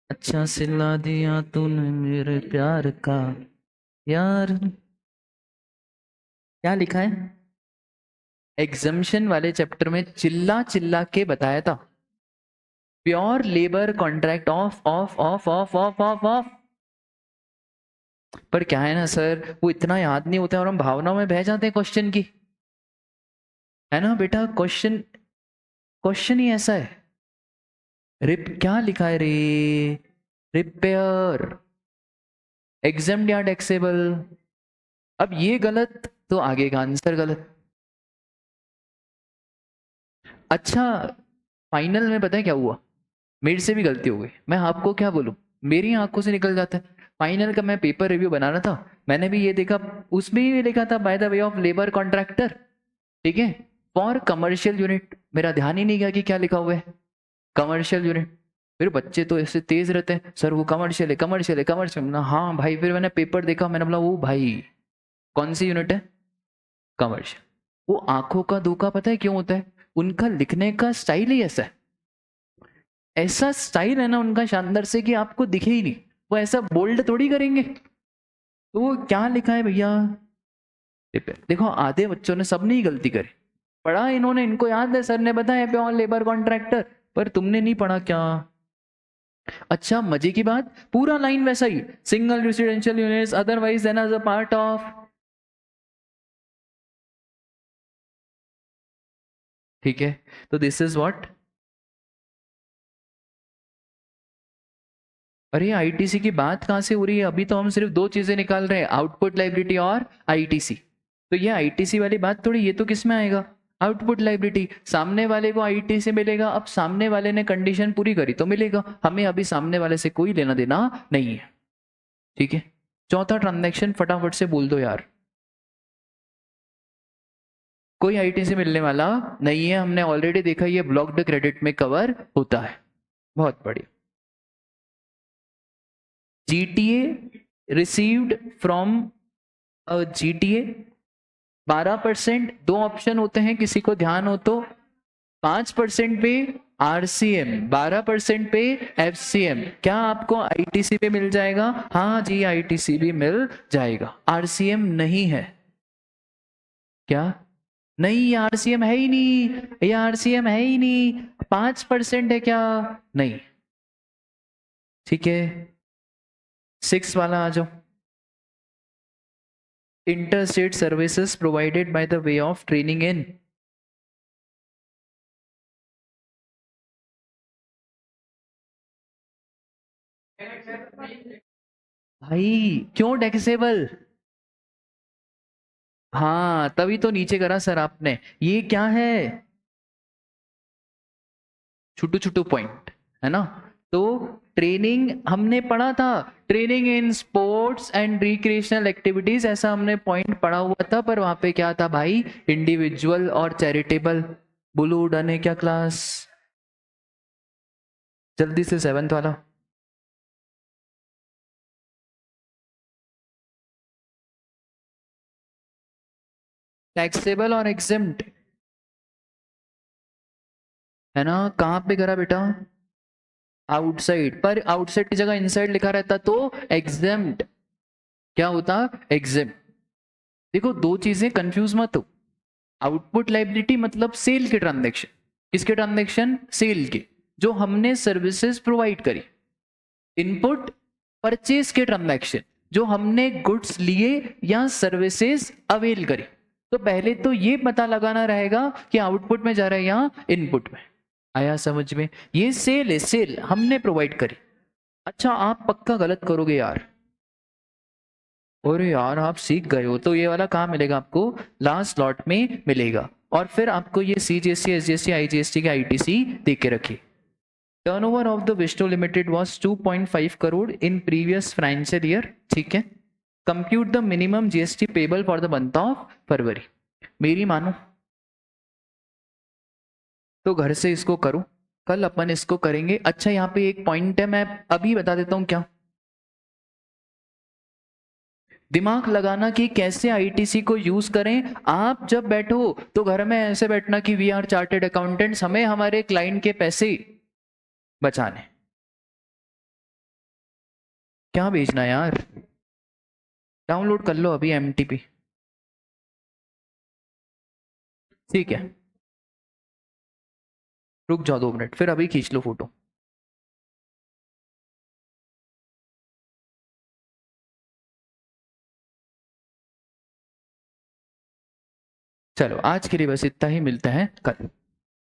अच्छा सिला दिया तूने मेरे प्यार का। यार क्या लिखा है? एग्जम्पशन वाले चैप्टर में चिल्ला चिल्ला के बताया था, pure labour contract of of of of of of of. पर क्या है ना सर, वो इतना याद नहीं होता है और हम भावनाओं में बह जाते हैं क्वेश्चन की, है ना बेटा? क्वेश्चन क्वेश्चन ही ऐसा है। रिप क्या लिखा है रे? रिपेयर, एग्जाम या टैक्सेबल। अब ये गलत तो आगे का आंसर गलत। अच्छा फाइनल में पता है क्या हुआ? मेरे से भी गलती हो गई, मैं आपको क्या बोलूं, मेरी आंखों से निकल जाता है। फाइनल का मैं पेपर रिव्यू बना रहा था, मैंने भी ये देखा, उसमें ही लिखा था bye the way of labour contractor, ठीक है, फॉर कमर्शियल यूनिट। मेरा ध्यान ही नहीं गया कि क्या लिखा हुआ है कमर्शियल यूनिट। फिर बच्चे तो ऐसे तेज रहते हैं, सर वो कमर्शियल है कमर्शियल है कमर्शियल ना, हाँ भाई। फिर मैंने पेपर देखा, मैंने बोला वो भाई कौन सी यूनिट है? कमर्शियल। वो आंखों का धोखा पता है क्यों होता है? उनका लिखने का स्टाइल ही ऐसा है, ऐसा स्टाइल है ना उनका शानदार से कि आपको दिखे ही नहीं। वो ऐसा बोल्ड थोड़ी करेंगे। तो वो क्या लिखा है भैया? देखो आधे बच्चों ने, सब ने ही गलती करी। पढ़ा इन्होंने, इनको याद है सर ने बताया प्योर लेबर कॉन्ट्रैक्टर, पर तुमने नहीं पढ़ा क्या? अच्छा मजे की बात, पूरा लाइन वैसा ही, single residential units otherwise than as a part of, ठीक है। तो दिस इज व्हाट, अरे आईटीसी की बात कहां से हो रही है? अभी तो हम सिर्फ दो चीजें निकाल रहे हैं, आउटपुट लाइबिलिटी और आईटीसी। तो ये आईटीसी वाली बात थोड़ी, ये तो किस में आएगा? Output liability. सामने वाले को आईटी से मिलेगा, अब सामने वाले ने कंडीशन पूरी करी तो मिलेगा, हमें अभी सामने वाले से कोई लेना देना नहीं है, ठीक है। चौथा ट्रांजैक्शन फटाफट से बोल दो यार। कोई आईटी से मिलने वाला नहीं है, हमने ऑलरेडी देखा, ये ब्लॉक्ड क्रेडिट में कवर होता है। बहुत बढ़िया। जीटीए रिसीव्ड फ्रॉम जीटीए 12%, दो ऑप्शन होते हैं किसी को ध्यान हो तो, 5% पे आरसीएम, 12% पे एफसीएम। क्या आपको आईटीसी पे मिल जाएगा? हाँ जी आईटीसी भी मिल जाएगा, आरसीएम नहीं है। क्या नहीं? ये आरसीएम है ही नहीं, ये आरसीएम है ही नहीं। 5% है क्या? नहीं, ठीक है। 6 वाला आ जाओ, interstate services provided by the way of training in, भाई क्यों टैक्सेबल? हाँ तभी तो नीचे करा सर आपने। ये क्या है? छोटू छोटू पॉइंट, है ना? तो ट्रेनिंग हमने पढ़ा था, training in sports and recreational activities, ऐसा हमने पॉइंट पढ़ा हुआ था। पर वहां पे क्या था भाई? इंडिविजुअल और चैरिटेबल। बुलू डन है क्या क्लास? जल्दी से 7th वाला। टैक्सेबल और एग्जिम्ट, है ना? कहाँ पे करा बेटा? आउटसाइड, पर आउटसाइड की जगह इनसाइड लिखा रहता तो एग्जेम्प्ट क्या होता? एग्जेम्प्ट। देखो दो चीजें कंफ्यूज मत हो, आउटपुट लाइबिलिटी मतलब सेल के ट्रांजैक्शन, किसके ट्रांजैक्शन? सेल के, जो हमने सर्विसेज प्रोवाइड करी। इनपुट परचेज के ट्रांजैक्शन, जो हमने गुड्स लिए या सर्विसेज अवेल करी। तो पहले तो ये पता लगाना रहेगा कि आउटपुट में जा रहा है या इनपुट में। आया समझ में? ये सेल है, सेल हमने प्रोवाइड करी। अच्छा आप पक्का गलत करोगे यार, अरे यार आप सीख गए हो तो ये वाला कहाँ मिलेगा आपको? लास्ट स्लॉट में मिलेगा। और फिर आपको ये सीजीएसटी एसजीएसटी आईजीएसटी के आईटीसी दे के रखिए। Turnover of the Visto limited was 2.5 crore in previous financial year, ठीक है। Compute the minimum GST payable for the month of February. मेरी मानो तो घर से इसको करो, कल अपन इसको करेंगे। अच्छा यहाँ पे एक पॉइंट है, मैं अभी बता देता हूँ क्या। दिमाग लगाना कि कैसे आईटीसी को यूज करें। आप जब बैठो तो घर में ऐसे बैठना कि वी आर चार्टेड अकाउंटेंट्स, हमें हमारे क्लाइंट के पैसे बचाने। क्या भेजना यार, डाउनलोड कर लो अभी एमटीपी। ठीक है, रुक जाओ 2 मिनट, फिर अभी खींच लो फोटो। चलो आज के लिए बस इतना ही, मिलते हैं कल।